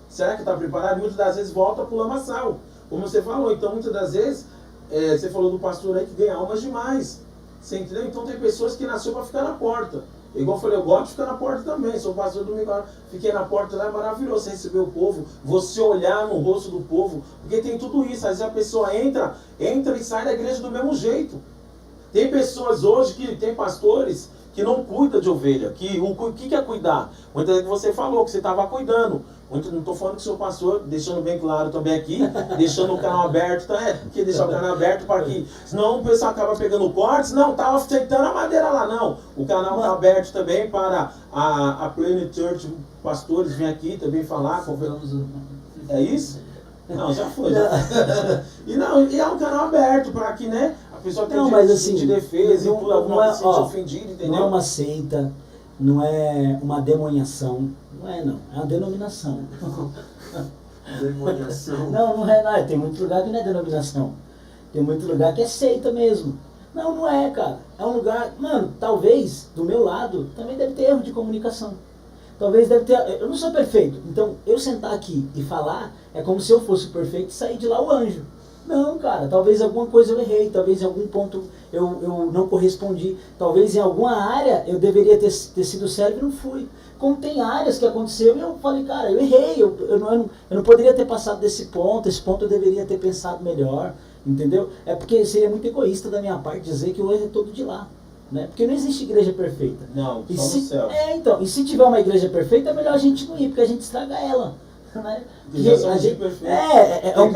Será que está preparado? Muitas das vezes volta para o lamaçal, como você falou. Então, muitas das vezes, você falou do pastor aí que ganha almas demais. Você entendeu? Então, tem pessoas que nasceu para ficar na porta. Igual eu falei, eu gosto de ficar na porta também. Sou pastor domingo, fiquei na porta lá, é maravilhoso você receber o povo, você olhar no rosto do povo, porque tem tudo isso. Às vezes a pessoa entra e sai da igreja do mesmo jeito. Tem pessoas hoje tem pastores que não cuidam de ovelha. O que é cuidar? Muitas vezes você falou que você estava cuidando. Não estou falando que o seu pastor, deixando bem claro também aqui, deixando o canal aberto, porque deixar o canal aberto para que, senão o pessoal acaba pegando cortes, não, estava sentando a madeira lá, não. O canal está aberto também para a Planet Church, pastores vêm aqui também falar. É isso? Não, já foi. E é um canal aberto para que, né, a pessoa tenha direito assim, de defesa e tudo, alguma se sente ofendido, entendeu? Não é uma seita, não é uma demoniação. Não é, não. É uma denominação. Demoniação. Não é. Tem muito lugar que não é denominação. Tem muito lugar que é seita mesmo. Não é, cara. É um lugar... Mano, talvez, do meu lado, também deve ter erro de comunicação. Talvez deve ter... Eu não sou perfeito. Então, eu sentar aqui e falar é como se eu fosse perfeito e sair de lá o anjo. Não, cara. Talvez alguma coisa eu errei. Talvez em algum ponto eu não correspondi. Talvez em alguma área eu deveria ter sido servo e não fui. Como tem áreas que aconteceu e eu falei, cara, eu errei, eu não poderia ter passado desse ponto, esse ponto eu deveria ter pensado melhor, entendeu? É porque seria muito egoísta da minha parte dizer que o erro é todo de lá, né? Porque não existe igreja perfeita. Não, só no céu. Então, e se tiver uma igreja perfeita, é melhor a gente não ir, porque a gente estraga ela, né? É um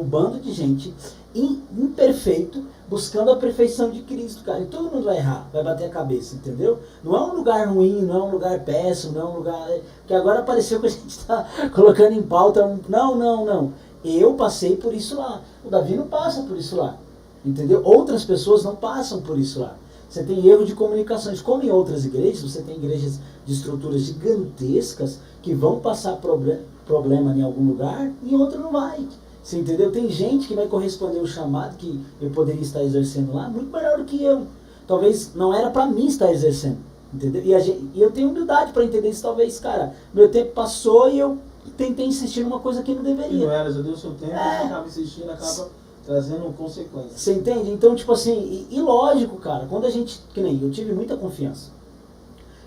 bando de gente imperfeito, buscando a perfeição de Cristo, cara. E todo mundo vai errar, vai bater a cabeça, entendeu? Não é um lugar ruim, não é um lugar péssimo, não é um lugar... Que agora apareceu que a gente está colocando em pauta. Não. Eu passei por isso lá. O Davi não passa por isso lá. Entendeu? Outras pessoas não passam por isso lá. Você tem erro de comunicações. Como em outras igrejas, você tem igrejas de estruturas gigantescas que vão passar problema em algum lugar e em outro não vai. Você entendeu? Tem gente que vai corresponder ao chamado que eu poderia estar exercendo lá muito melhor do que eu. Talvez não era para mim estar exercendo. Entendeu? E eu tenho humildade para entender isso. Talvez, cara, meu tempo passou e eu tentei insistir numa coisa que não deveria. Não era, já deu seu tempo, acaba insistindo, acaba trazendo consequências. Você entende? Então, tipo assim, e lógico, cara, quando a gente, que nem eu tive muita confiança.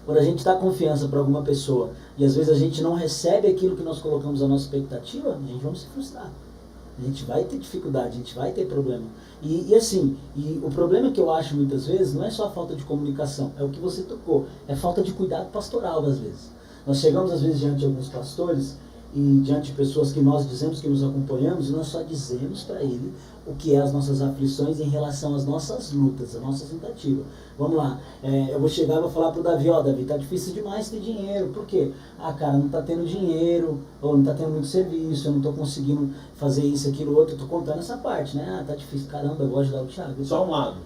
Quando a gente dá confiança para alguma pessoa e às vezes a gente não recebe aquilo que nós colocamos a nossa expectativa, a gente vai se frustrar. A gente vai ter dificuldade, a gente vai ter problema. E assim, o problema que eu acho muitas vezes não é só a falta de comunicação, é o que você tocou, é falta de cuidado pastoral às vezes. Nós chegamos às vezes diante de alguns pastores e diante de pessoas que nós dizemos que nos acompanhamos, e nós só dizemos para ele o que é as nossas aflições em relação às nossas lutas, às nossas tentativas. Vamos lá, eu vou chegar e vou falar pro Davi, Davi, tá difícil demais ter dinheiro. Por quê? Cara, não tá tendo dinheiro, ou não tá tendo muito serviço, eu não tô conseguindo fazer isso, aquilo, outro, eu tô contando essa parte, né? Tá difícil, caramba, eu gosto de dar o Thiago. Só um lado.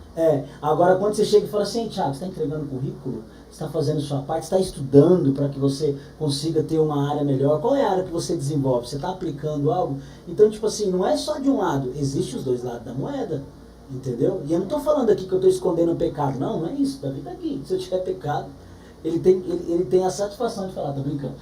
Agora quando você chega e fala assim, Thiago, você tá entregando currículo? Você está fazendo sua parte, está estudando para que você consiga ter uma área melhor. Qual é a área que você desenvolve? Você está aplicando algo? Então, tipo assim, não é só de um lado, existem os dois lados da moeda, entendeu? E eu não estou falando aqui que eu estou escondendo o pecado, não é isso, Davi está aqui. Se eu tiver pecado, ele tem a satisfação de falar, tô brincando.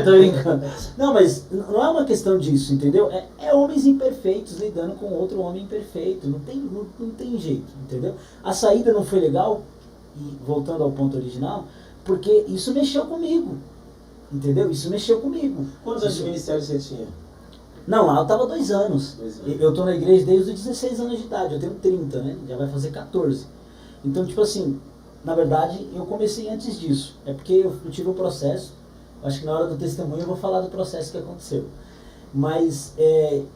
Tô brincando. Não, mas não é uma questão disso, entendeu? É homens imperfeitos lidando com outro homem imperfeito, não tem jeito, entendeu? A saída não foi legal, e voltando ao ponto original, porque isso mexeu comigo, entendeu? Isso mexeu comigo. Quantos anos de ministério você tinha? Não, lá eu estava 2 anos. 2 anos. Eu estou na igreja desde os 16 anos de idade, eu tenho 30, né? Já vai fazer 14. Então, tipo assim, na verdade, eu comecei antes disso. É porque eu tive um processo, acho que na hora do testemunho eu vou falar do processo que aconteceu. Mas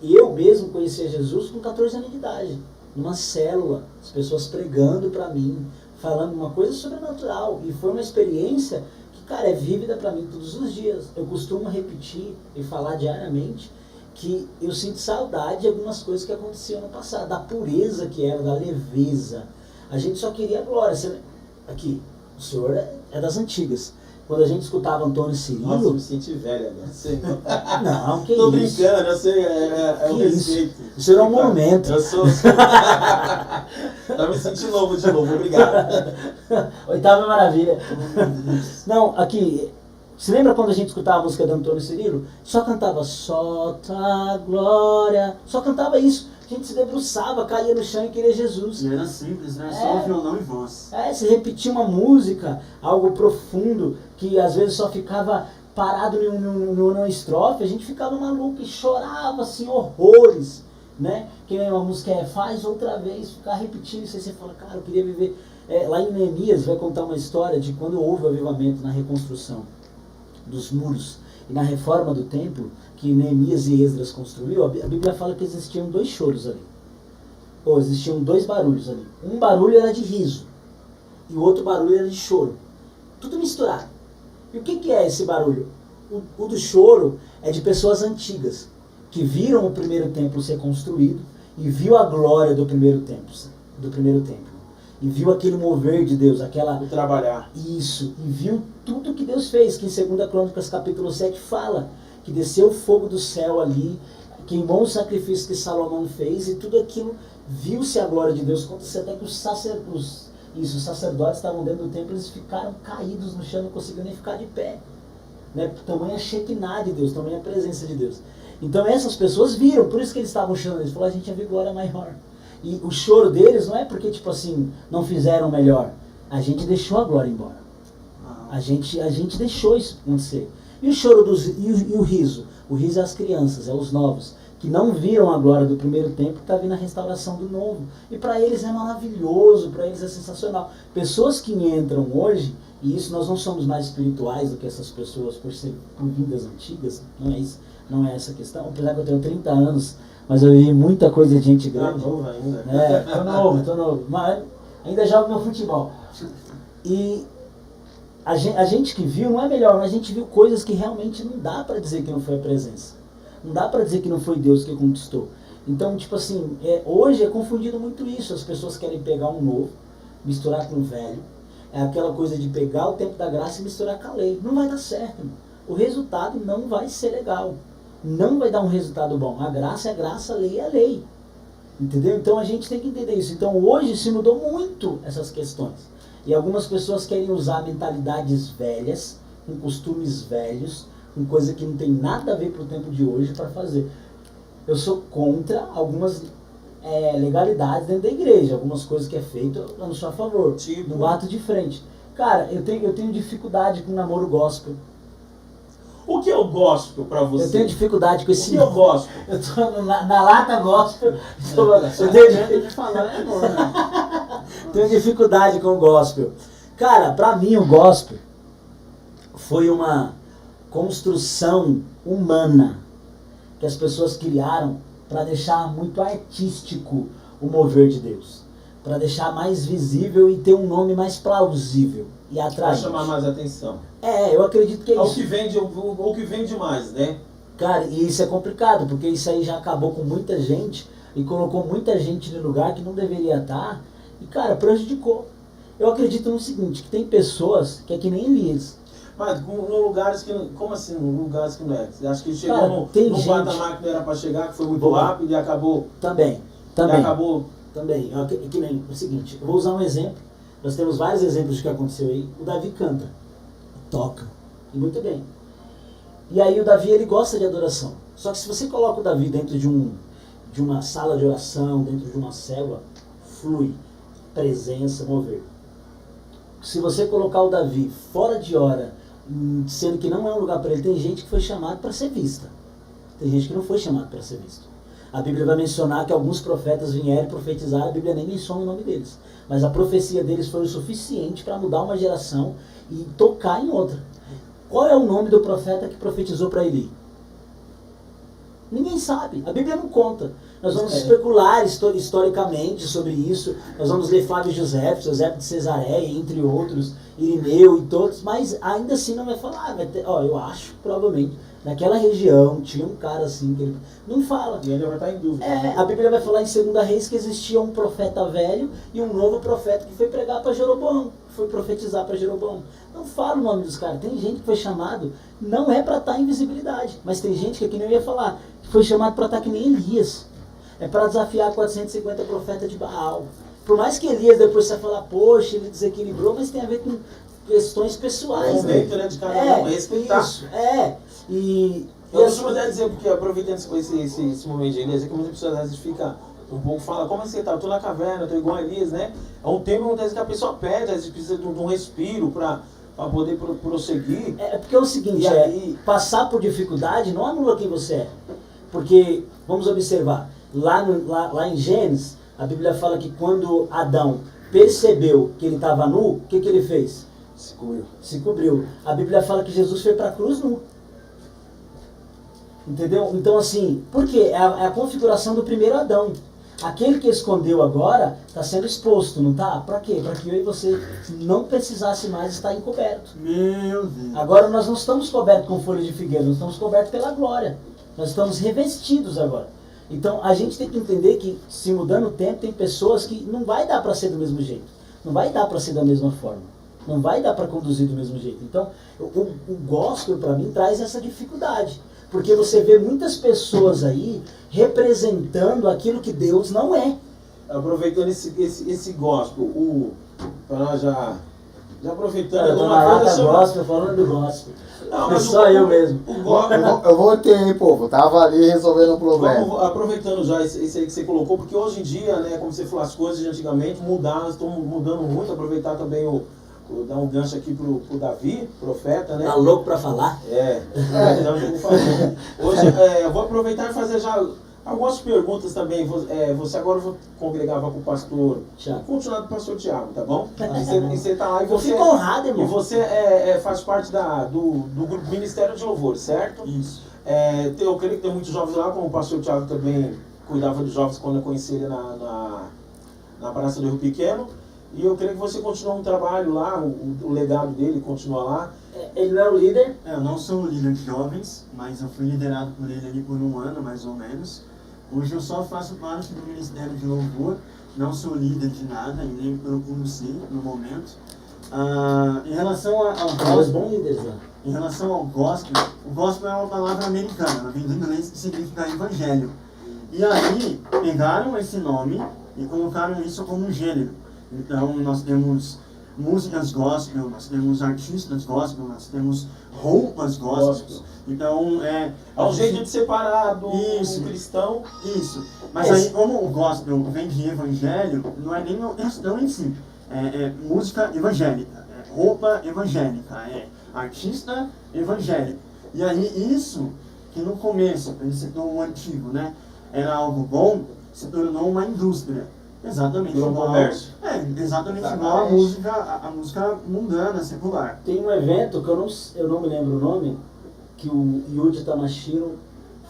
eu mesmo conheci Jesus com 14 anos de idade, numa célula, as pessoas pregando para mim, falando uma coisa sobrenatural, e foi uma experiência que, cara, é vívida para mim todos os dias. Eu costumo repetir e falar diariamente que eu sinto saudade de algumas coisas que aconteciam no passado, da pureza que era, da leveza. A gente só queria glória. Aqui, o senhor é das antigas. Quando a gente escutava Antônio Cirilo... Nossa, eu me senti velho agora. Não, que Tô isso. brincando, eu sei, é o respeito. O senhor é um monumento. Eu sou... Tá me sentindo novo de novo, obrigado. Oitava maravilha. Não, aqui, se lembra quando a gente escutava a música do Antônio Cirilo? Só cantava, só tua glória, só cantava isso. A gente se debruçava, caía no chão e queria Jesus. E era simples, né? Só violão e voz. Se repetia uma música, algo profundo, que às vezes só ficava parado numa estrofe, a gente ficava maluco e chorava assim, horrores, né? Que nem uma música faz outra vez, ficar repetindo isso aí, você fala, cara, eu queria viver. Lá em Neemias vai contar uma história de quando houve o avivamento na reconstrução dos muros e na reforma do templo, que Neemias e Esdras construiu. A Bíblia fala que existiam 2 choros ali. Ou existiam 2 barulhos ali. Um barulho era de riso e o outro barulho era de choro. Tudo misturado. E o que é esse barulho? O do choro é de pessoas antigas, que viram o primeiro templo ser construído e viu a glória do primeiro templo. E viu aquele mover de Deus, aquela... Vou trabalhar. Isso. E viu tudo que Deus fez, que em 2 Crônicas capítulo 7 fala que desceu o fogo do céu ali, queimou o sacrifício que Salomão fez, e tudo aquilo, viu-se a glória de Deus. Conta-se até que os sacerdotes estavam dentro do templo, eles ficaram caídos no chão, não conseguiam nem ficar de pé. Né? Tamanha Shekinah de Deus, tamanha presença de Deus. Então essas pessoas viram, por isso que eles estavam chorando, eles falaram, a gente ia ver glória maior. E o choro deles não é porque, tipo assim, não fizeram melhor. A gente deixou a glória embora. A gente deixou isso acontecer. E o choro e o riso? O riso é as crianças, é os novos, que não viram a glória do primeiro tempo, que está vindo a restauração do novo. E para eles é maravilhoso, para eles é sensacional. Pessoas que entram hoje, e isso nós não somos mais espirituais do que essas pessoas por vidas antigas, não é isso, não é essa a questão. Apesar que eu tenho 30 anos, mas eu vi muita coisa de gente grande. Tá novo ainda. Tô novo. Mas ainda jogo meu futebol. E a gente que viu não é melhor, mas a gente viu coisas que realmente não dá para dizer que não foi a presença. Não dá para dizer que não foi Deus que conquistou. Então, tipo assim, hoje é confundido muito isso. As pessoas querem pegar um novo, misturar com o velho. É aquela coisa de pegar o tempo da graça e misturar com a lei. Não vai dar certo, irmão. O resultado não vai ser legal. Não vai dar um resultado bom. A graça é a graça, a lei é a lei. Entendeu? Então a gente tem que entender isso. Então hoje se mudou muito essas questões. E algumas pessoas querem usar mentalidades velhas, com costumes velhos, com coisa que não tem nada a ver pro tempo de hoje para fazer. Eu sou contra algumas legalidades dentro da igreja, algumas coisas que é feito, eu não sou a favor. Tipo? Não bato de frente. Cara, eu tenho dificuldade com namoro gospel. O que é o gospel pra você? Eu tenho dificuldade com O esse... que é o gospel? Eu tô na lata gospel. Eu tenho dificuldade com o gospel. Cara, pra mim o gospel foi uma construção humana que as pessoas criaram para deixar muito artístico o mover de Deus. Para deixar mais visível e ter um nome mais plausível e Pra atraente. chamar mais atenção. Eu acredito que é O isso. que vende mais, né? Cara, e isso é complicado, porque isso aí já acabou com muita gente e colocou muita gente no lugar que não deveria estar e, cara, prejudicou. Eu acredito no seguinte, que tem pessoas que é que nem Elias. Mas em lugares que não... Como assim, em lugares que não é? Você acha que chegou Cara, no tem gente- patamar que não era pra chegar, que foi muito Boa. rápido e acabou... Também. E acabou... Também. Que nem o seguinte, eu vou usar um exemplo. Nós temos vários exemplos do que aconteceu aí. O Davi canta, toca, e muito bem. E aí o Davi, ele gosta de adoração. Só que se você coloca o Davi dentro de uma sala de oração, dentro de uma célula, flui, presença, mover. Se você colocar o Davi fora de hora, sendo que não é um lugar para ele, tem gente que foi chamado para ser vista. Tem gente que não foi chamado para ser visto. A Bíblia vai mencionar que alguns profetas vieram profetizar, a Bíblia nem menciona o nome deles. Mas a profecia deles foi o suficiente para mudar uma geração e tocar em outra. Qual é o nome do profeta que profetizou para Eli? Ninguém sabe, a Bíblia não conta. Nós vamos especular historicamente sobre isso, nós vamos ler Flávio José de Cesareia, entre outros, Irineu e todos, mas ainda assim não vai falar, vai ter, eu acho, provavelmente, naquela região tinha um cara assim, que ele não fala. E ainda vai estar em dúvida. A Bíblia vai falar em 2 Reis que existia um profeta velho e um novo profeta que foi pregar para Jeroboão, foi profetizar para Jeroboão. Não fala o nome dos caras. Tem gente que foi chamado, não é para estar em visibilidade, mas tem gente que aqui não ia falar, que foi chamado para estar que nem Elias. É para desafiar 450 profetas de Baal. Por mais que Elias depois você vai falar, poxa, ele desequilibrou, mas tem a ver com questões pessoais. Respeito, né, de cada um, respeitar. Isso, E Eu costumo até dizer, porque aproveitando esse momento de Elias, é que muitas pessoas às vezes ficam um pouco, fala, como é que você tá? Eu tô na caverna, eu tô igual a Elias, né? É um tempo muitas vezes que a pessoa perde, às vezes precisa de um respiro para poder prosseguir. Porque é o seguinte, E aí- passar por dificuldade não anula quem você é. Porque, vamos observar, lá em Gênesis, a Bíblia fala que quando Adão percebeu que ele estava nu, o que ele fez? Se cobriu. A Bíblia fala que Jesus foi para a cruz nu. Entendeu? Então assim, por quê? É a configuração do primeiro Adão. Aquele que escondeu agora está sendo exposto, não está? Para quê? Para que eu e você não precisasse mais estar encoberto. Meu Deus. Agora nós não estamos cobertos com folha de figueira, nós estamos cobertos pela glória. Nós estamos revestidos agora. Então a gente tem que entender que, se mudando o tempo, tem pessoas que não vai dar para ser do mesmo jeito. Não vai dar para ser da mesma forma. Não vai dar para conduzir do mesmo jeito. Então o gospel para mim traz essa dificuldade. Porque você vê muitas pessoas aí representando aquilo que Deus não é. Aproveitando esse gospel, para nós já aproveitando... Eu tô na lata gospel, falando do gospel. Não, É mas só eu mesmo. O gospel... Eu voltei, hein, povo. Tava ali resolvendo um problema. Vamos, aproveitando já esse aí que você colocou, porque hoje em dia, né, como você falou, as coisas de antigamente mudaram, estão mudando muito. Aproveitar também dar um gancho aqui pro Davi, profeta, né? Tá louco pra falar? Então, por favor. Hoje, eu vou aproveitar e fazer já algumas perguntas também. Você agora eu vou congregar com o pastor Tiago. continuar com o pastor Tiago, tá bom? E você tá lá e Eu você... fico honrado, E irmão. você faz parte do grupo Ministério de Louvor, certo? Isso. Eu creio que tem muitos jovens lá, como o pastor Tiago também cuidava dos jovens quando eu conheci ele na Praça do Rio Pequeno. E eu creio que você continua um trabalho lá, o legado dele continua lá. Ele não é o líder? Eu não sou o líder de jovens, mas eu fui liderado por ele ali por um ano, mais ou menos. Hoje eu só faço parte do Ministério de Louvor, não sou líder de nada e nem procuro ser no momento. Em relação ao Dois bons líderes lá. Em relação ao gospel, o gospel é uma palavra americana, ela vem do inglês que significa evangelho. E aí, pegaram esse nome e colocaram isso como um gênero. Então, nós temos músicas gospel, nós temos artistas gospel, nós temos roupas gospel. Então, é um jeito de separar do cristão. Isso. Mas aí, como o gospel vem de evangelho, não é nem questão em si. É música evangélica, é roupa evangélica, é artista evangélico. E aí isso, que no começo, ele citou o antigo, né? Era algo bom, se tornou uma indústria. Exatamente igual. Comércio. Exatamente igual a música mundana, secular. Tem um evento que eu não me lembro o nome, que o Yuji Tamashiro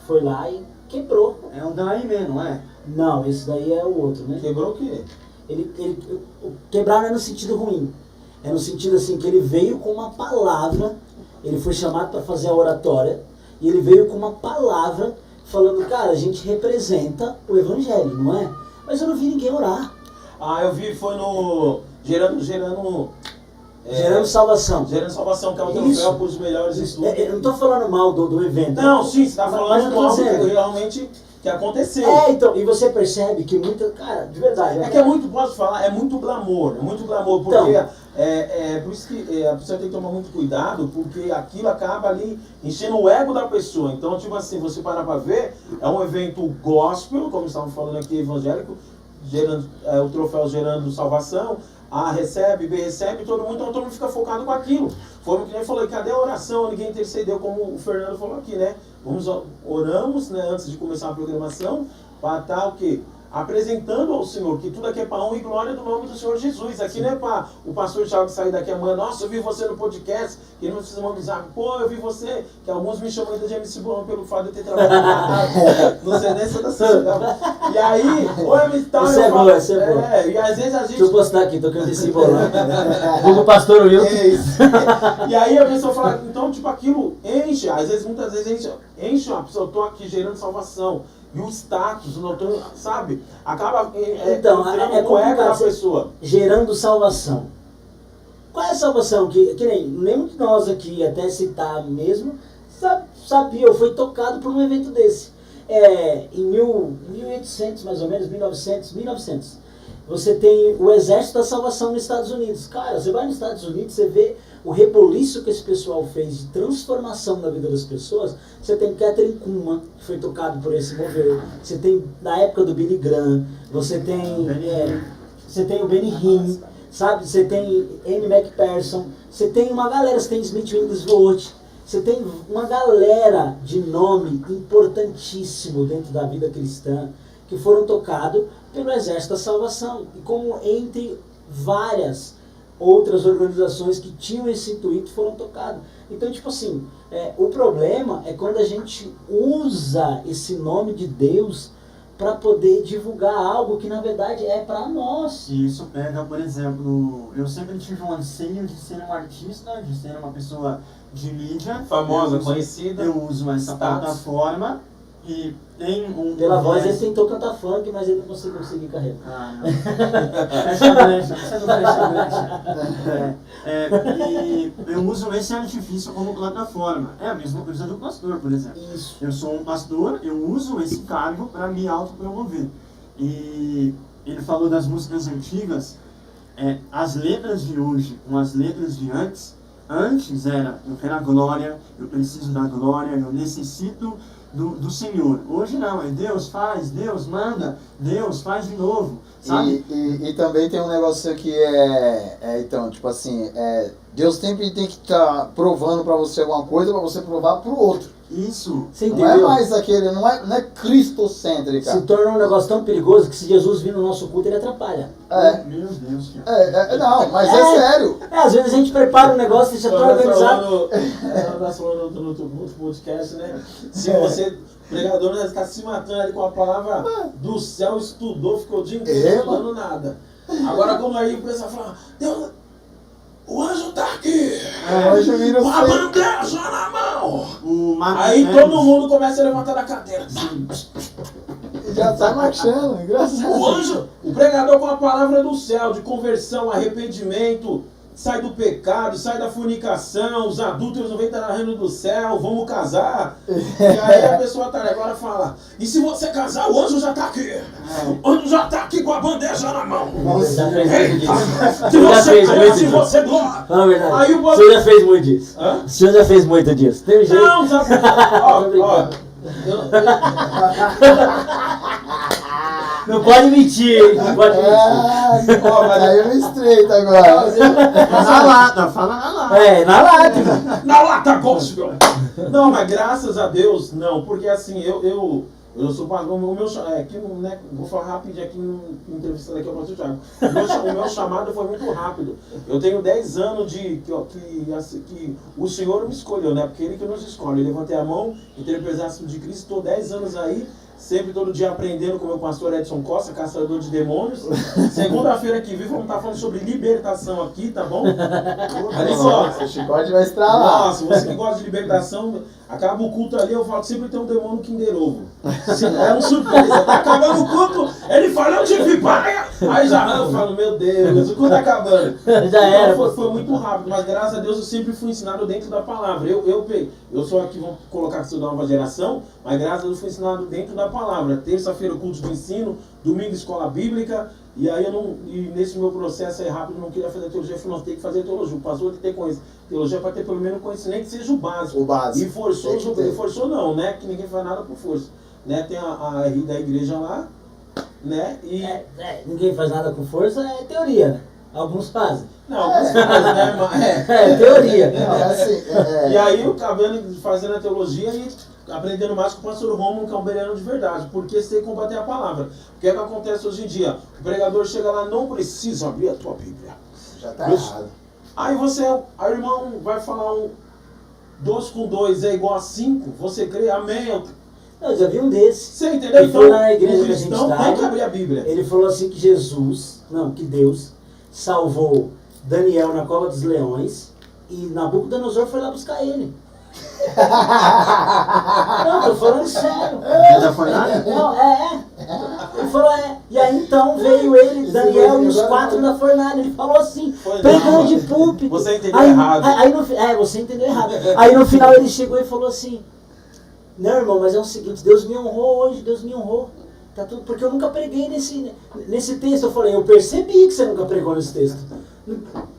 foi lá e quebrou. É o da Aimee, não é? Não, esse daí é o outro, né? Quebrou o quê? Quebrar não é no sentido ruim. É no sentido assim, que ele veio com uma palavra, ele foi chamado para fazer a oratória, e ele veio com uma palavra falando, cara, a gente representa o evangelho, não é? Mas eu não vi ninguém orar. Eu vi, foi no Gerando Salvação. Gerando Salvação, que é o troféu para os melhores estudos. Eu não estou falando mal do evento. Não, sim, você está falando do algo que realmente que aconteceu. Então, e você percebe que muita, cara, de verdade. É que é muito, posso falar, é muito glamour, porque então, por isso que a pessoa tem que tomar muito cuidado, porque aquilo acaba ali enchendo o ego da pessoa. Então, tipo assim, você parar para ver, é um evento gospel, como estávamos falando aqui, evangélico, o troféu Gerando Salvação, recebe, todo mundo, então todo mundo fica focado com aquilo. Foi o que nem falou, cadê a oração? Ninguém intercedeu, como o Fernando falou aqui, né? Oramos, né, antes de começar a programação, para estar o quê? Apresentando ao Senhor, que tudo aqui é para honra e glória do nome do Senhor Jesus. Aqui não é para o pastor Thiago sair daqui amanhã, nossa, eu vi você no podcast, que não precisa mandar, pô, eu vi você, que alguns me chamam ainda de MC Bolão pelo fato de eu ter trabalhado no Cedência da Santa. E aí, ou é militar, isso é bom, isso é bom. E às vezes a gente... Deixa eu postar aqui, tô querendo MC Bolão. Como o pastor Will. E aí a pessoa fala, então, tipo, aquilo enche, muitas vezes enche uma pessoa, eu tô aqui gerando salvação. E o status, sabe? Acaba então, no ego da pessoa. Gerando salvação. Qual é a salvação? Que nem nenhum de nós aqui, até citar mesmo, sabia ou foi tocado por um evento desse. Em 1800, mais ou menos, 1900, você tem o Exército da Salvação nos Estados Unidos. Cara, você vai nos Estados Unidos, você vê o reboliço que esse pessoal fez de transformação na vida das pessoas. Você tem Catherine Kuhlman, que foi tocado por esse mover. Você tem, na época do Billy Graham, você tem o Benny Hinn, sabe? Você tem Amy McPherson, você tem uma galera, você tem Smith Wigglesworth, você tem uma galera de nome importantíssimo dentro da vida cristã que foram tocados pelo Exército da Salvação. E como entre várias outras organizações que tinham esse intuito foram tocados. Então, tipo assim, o problema é quando a gente usa esse nome de Deus para poder divulgar algo que na verdade é para nós. E isso pega, por exemplo, eu sempre tive um anseio de ser um artista, de ser uma pessoa de mídia. Famosa, conhecida. Eu uso essa plataforma e tem Pela voz ele tentou cantar funk, mas ele não conseguiu seguir carreira. Não. Fecha a brecha, você não fecha a brecha. E eu uso esse artifício como plataforma. É a mesma coisa do pastor, por exemplo. Isso. Eu sou um pastor, eu uso esse cargo para me autopromover. E ele falou das músicas antigas, as letras de hoje com as letras de antes era, eu quero a glória, eu preciso da glória, eu necessito do Senhor. Hoje não, é Deus faz, Deus manda, Deus faz de novo, sabe? E também tem um negócio que então, tipo assim, Deus sempre tem que estar provando para você alguma coisa para você provar para o outro. Isso. Você não é mais aquele, não é cristocêntrica. Se torna um negócio tão perigoso que se Jesus vir no nosso culto, ele atrapalha. Meu Deus, cara. Não, mas é sério. Às vezes a gente prepara um negócio e já está organizado. Ela falando no outro podcast, né? Se você, pregador, está se matando ali com a palavra do céu, estudou, ficou o dia inteiro estudando nada. Agora quando aí o pessoal fala, Deus, o anjo tá aqui, Hoje eu viro com a bandeja na mão. Aí Aí todo mundo começa a levantar da cadeira. já tá marchando, engraçado. O anjo, o pregador com a palavra do céu, de conversão, arrependimento, sai do pecado, sai da fornicação, os adúlteros não vêm estar no reino do céu, vamos casar. E aí a pessoa tá agora fala, e se você casar, o anjo já tá aqui. O anjo já tá aqui com a bandeja na mão. Já fez muito disso. Se Já você fez quer, muito se disso. você gosta. Fala a verdade. Aí o O senhor já fez muito disso. Hã? O senhor já fez muito disso. Tem um jeito. Não, sabe? Ó, Não pode mentir, hein? Não pode mentir. Aí eu me estreito agora. na lata, fala na lata. É, na lata. na lata gospel. Não, mas graças a Deus, não, porque assim, eu sou o meu aqui, né, vou falar rapidinho aqui no entrevista daqui ao pastor Thiago. O meu chamado foi muito rápido. Eu tenho 10 anos que o Senhor me escolheu, né? Porque Ele que nos escolhe. Eu levantei a mão, entrei no exército de Cristo, estou 10 anos aí, sempre todo dia aprendendo com o meu pastor Edson Costa, caçador de demônios. Segunda-feira que vem vamos estar falando sobre libertação aqui, tá bom? Olha só. O chicote vai estralar. Nossa, você que gosta de libertação, acaba o culto ali, eu falo que sempre tem um demônio Kinder Ovo. É um surpresa, tá acabando o culto, ele fala, eu tive paia. Aí já eu falo, meu Deus, o culto tá acabando. Já era. Então, foi muito rápido, mas graças a Deus eu sempre fui ensinado dentro da palavra. Eu sou aqui, vamos colocar que sou da nova geração, mas graças a Deus fui ensinado dentro da palavra. Terça-feira o culto de ensino, domingo escola bíblica, e aí e nesse meu processo aí rápido, eu não queria fazer teologia, eu falei, não, tem que fazer teologia. O pastor tem que ter conhecimento. Teologia para ter pelo menos conhecimento, que seja o básico. O básico. E forçou não, né? Que ninguém faz nada por força. Né? Tem a R da igreja lá, né? E... Ninguém faz nada com força, é teoria, né? Alguns fazem. Não, alguns fazem, né? Mas, É teoria. Não, é assim, E aí eu acabei fazendo a teologia e aprendendo mais com o pastor Romulo, que é um bereano de verdade, porque você tem que combater a palavra. O que é que acontece hoje em dia? O pregador chega lá, não precisa abrir a tua Bíblia. já tá errado. Aí o irmão vai falar 2 com 2 é igual a 5, você crê, amém. Eu já vi um desses. Você entendeu? Ele foi na igreja o que a gente cristão tem estava. que abrir a Bíblia. Ele falou assim que Deus salvou Daniel na cova dos leões e Nabucodonosor foi lá buscar ele. Não, tô falando sério. Já foi lá? Não, Ele falou, E aí então veio ele, Daniel e os 4 da fornalha. Ele falou assim, pregando de púlpito. Você entendeu errado. Você entendeu errado. Aí no final ele chegou e falou assim, não, irmão, mas é o seguinte, Deus me honrou hoje, Deus me honrou. Tá tudo, porque eu nunca preguei nesse texto. Eu falei, eu percebi que você nunca pregou nesse texto.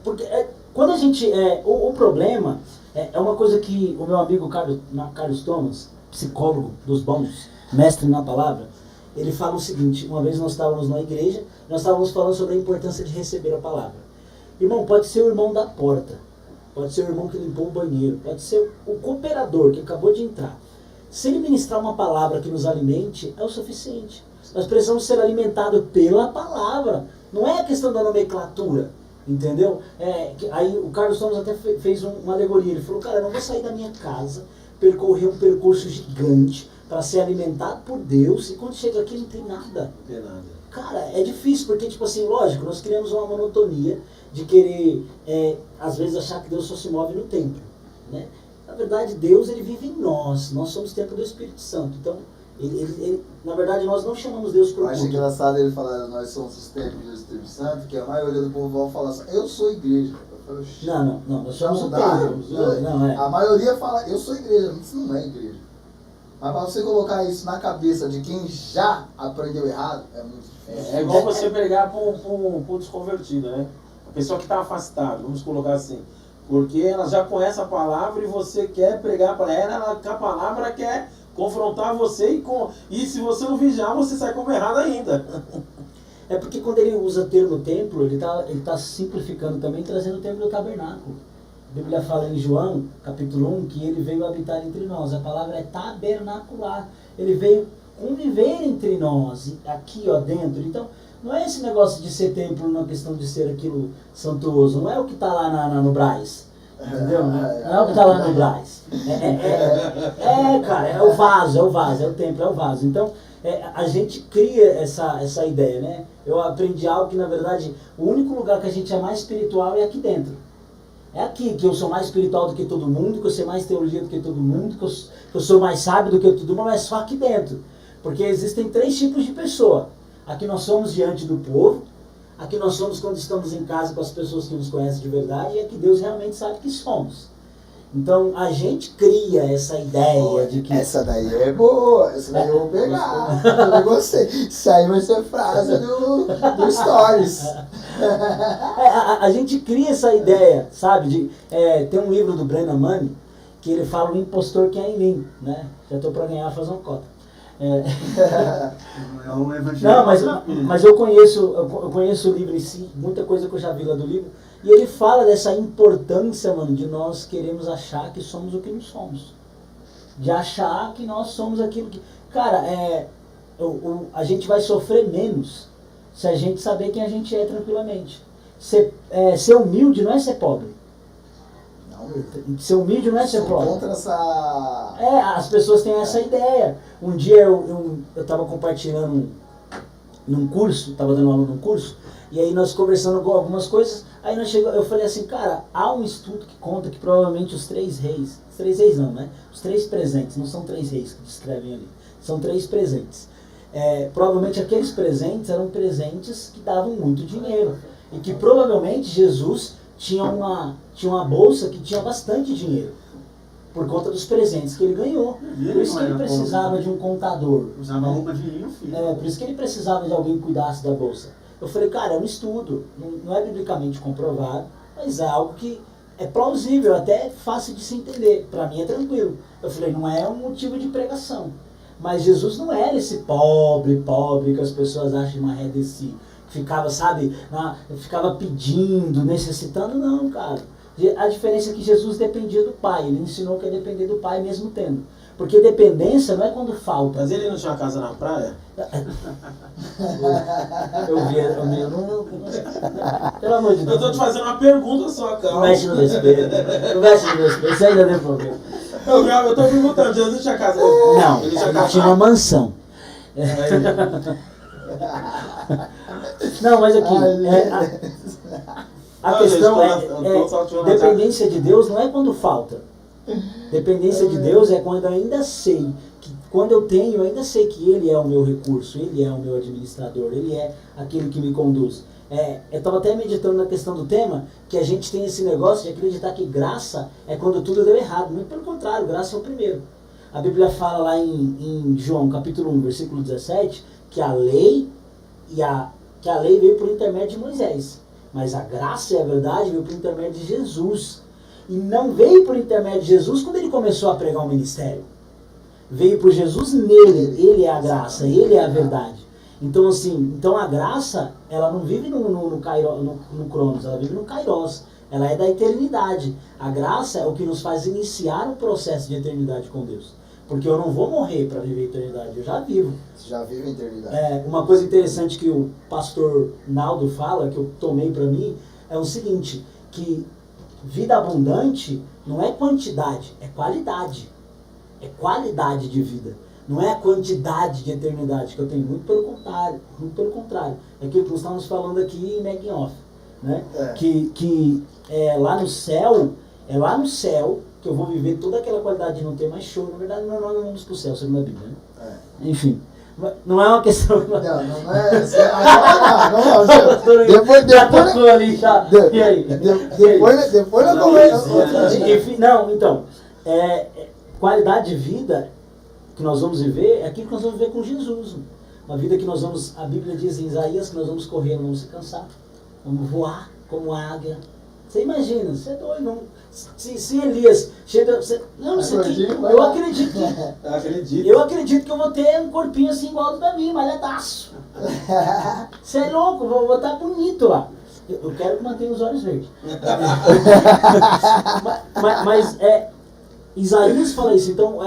Porque quando a gente... o problema é uma coisa que o meu amigo Carlos Thomas, psicólogo dos bons, mestre na palavra, ele fala o seguinte, uma vez nós estávamos na igreja, nós estávamos falando sobre a importância de receber a palavra. Irmão, pode ser o irmão da porta, pode ser o irmão que limpou o banheiro, pode ser o cooperador que acabou de entrar. Se ele ministrar uma palavra que nos alimente, é o suficiente. Nós precisamos ser alimentados pela palavra. Não é a questão da nomenclatura, entendeu? Aí o Carlos Thomas até fez uma alegoria. Ele falou, cara, eu não vou sair da minha casa, percorrer um percurso gigante para ser alimentado por Deus, e quando chega aqui não tem nada. Não tem nada. Cara, é difícil, porque, tipo assim, lógico, nós criamos uma monotonia de querer, às vezes, achar que Deus só se move no templo, né? Na verdade, Deus, ele vive em nós somos templo do Espírito Santo. Então, na verdade, nós não chamamos Deus por Eu acho culto. engraçado ele falar, nós somos os templos do Espírito Santo, que a maioria do povo vai falar assim, eu sou igreja. Eu falo, Não, nós somos o dá, templo. Não, A maioria fala, eu sou igreja, isso não é igreja. Mas para você colocar isso na cabeça de quem já aprendeu errado, é muito difícil. É igual você pregar para um desconvertido, né? A pessoa que está afastada, vamos colocar assim. Porque ela já conhece a palavra e você quer pregar para ela que a palavra quer confrontar você e se você não vigiar, você sai como errado ainda. É porque quando ele usa o termo templo, ele tá simplificando também, trazendo o termo do tabernáculo. A Bíblia fala em João, capítulo 1, que ele veio habitar entre nós. A palavra é tabernacular. Ele veio conviver entre nós, aqui dentro. Então, não é esse negócio de ser templo na questão de ser aquilo santuoso. Não é o que está lá no Brás. Entendeu? Não é o que está lá no Brás. Cara, é o vaso, é o templo, é o vaso. Então, a gente cria essa ideia, né? Eu aprendi algo que, na verdade, o único lugar que a gente é mais espiritual é aqui dentro. É aqui que eu sou mais espiritual do que todo mundo, que eu sei mais teologia do que todo mundo, que eu sou mais sábio do que todo mundo, mas é só aqui dentro. Porque existem 3 tipos de pessoa. Aqui nós somos diante do povo, aqui nós somos quando estamos em casa com as pessoas que nos conhecem de verdade, e aqui Deus realmente sabe que somos. Então a gente cria essa ideia de que... Essa daí é boa, essa daí eu vou pegar. Eu gostei. Isso aí vai ser frase do Stories. A gente cria essa ideia, sabe? Tem um livro do Brennan Manning que ele fala o impostor que é em mim, né? Já estou para ganhar, fazer uma cota. É um evangelho. Não, mas eu conheço o livro em si, muita coisa que eu já vi lá do livro, e ele fala dessa importância, mano, de nós queremos achar que somos o que não somos. De achar que nós somos aquilo que... Cara, a gente vai sofrer menos se a gente saber quem a gente é tranquilamente. Ser humilde não é ser pobre. Ser humilde não é ser pobre. Contra essa... As pessoas têm essa ideia. Um dia eu estava compartilhando num curso, estava dando aula num curso, e aí nós conversando com algumas coisas, aí eu falei assim, cara, há um estudo que conta que provavelmente os 3 reis não, né? Os 3 presentes, não são 3 reis que descrevem ali, são 3 presentes. Provavelmente aqueles presentes eram presentes que davam muito dinheiro, e que provavelmente Jesus tinha uma bolsa que tinha bastante dinheiro, por conta dos presentes que ele ganhou. Por isso que ele precisava de um contador. Usava roupa de linho fino. Por isso que ele precisava de alguém que cuidasse da bolsa. Eu falei, cara, é um estudo, não é biblicamente comprovado, mas é algo que é plausível, até fácil de se entender. Para mim é tranquilo. Eu falei, não é um motivo de pregação. Mas Jesus não era esse pobre que as pessoas acham uma ré desse... Ficava, sabe, ficava pedindo, necessitando, não, cara. A diferença é que Jesus dependia do Pai, ele ensinou que é depender do Pai mesmo tendo. Porque dependência não é quando falta. Mas ele não tinha uma casa na praia? Eu não... Pelo amor de Deus. Eu tô te fazendo uma pergunta só, calma. Não mexe no meu espelho. Não mexe no meu espelho, isso ainda deu problema. Eu tô perguntando, Jesus tinha casa? Não, Ele tinha ele casa tinha uma mansão. Não, mas aqui, a questão dependência de Deus não é quando falta. Dependência de Deus é quando eu ainda sei, que quando eu tenho, eu ainda sei que Ele é o meu recurso, Ele é o meu administrador, Ele é aquele que me conduz. Eu estava até meditando na questão do tema, que a gente tem esse negócio de acreditar que graça é quando tudo deu errado. Muito pelo contrário, graça é o primeiro. A Bíblia fala lá em João, capítulo 1, versículo 17, que a lei veio por intermédio de Moisés, mas a graça e a verdade veio por intermédio de Jesus. E não veio por intermédio de Jesus quando ele começou a pregar o ministério. Veio por Jesus nele, ele é a graça, ele é a verdade. Então assim, a graça, ela não vive no Cronos, ela vive no Kairos. Ela é da eternidade. A graça é o que nos faz iniciar um processo de eternidade com Deus. Porque eu não vou morrer para viver a eternidade, eu já vivo. Você já vive a eternidade. Uma coisa interessante que o pastor Naldo fala, que eu tomei para mim, é o seguinte, que vida abundante não é quantidade, é qualidade. É qualidade de vida. Não é a quantidade de eternidade que eu tenho, muito pelo contrário. Muito pelo contrário. É aquilo que nós estamos falando aqui em making off. Né? Que lá no céu que eu vou viver toda aquela qualidade de não ter mais choro. Na verdade, nós não vamos pro céu, segundo a Bíblia, né? Enfim, não é uma questão... Não é... Não. Depois ali já. E aí? Depois eu converso. Enfim, não, então, qualidade de vida que nós vamos viver é aquilo que nós vamos viver com Jesus. Uma vida que nós vamos... A Bíblia diz em Isaías que nós vamos correr, não vamos se cansar. Vamos voar como águia. Você imagina, você é doido. Não, se Elias chega... eu acredito que eu vou ter um corpinho assim igual ao do Davi, malhadaço. Você é louco, vou estar bonito lá. Eu quero que mantenha os olhos verdes. mas Isaías fala isso, então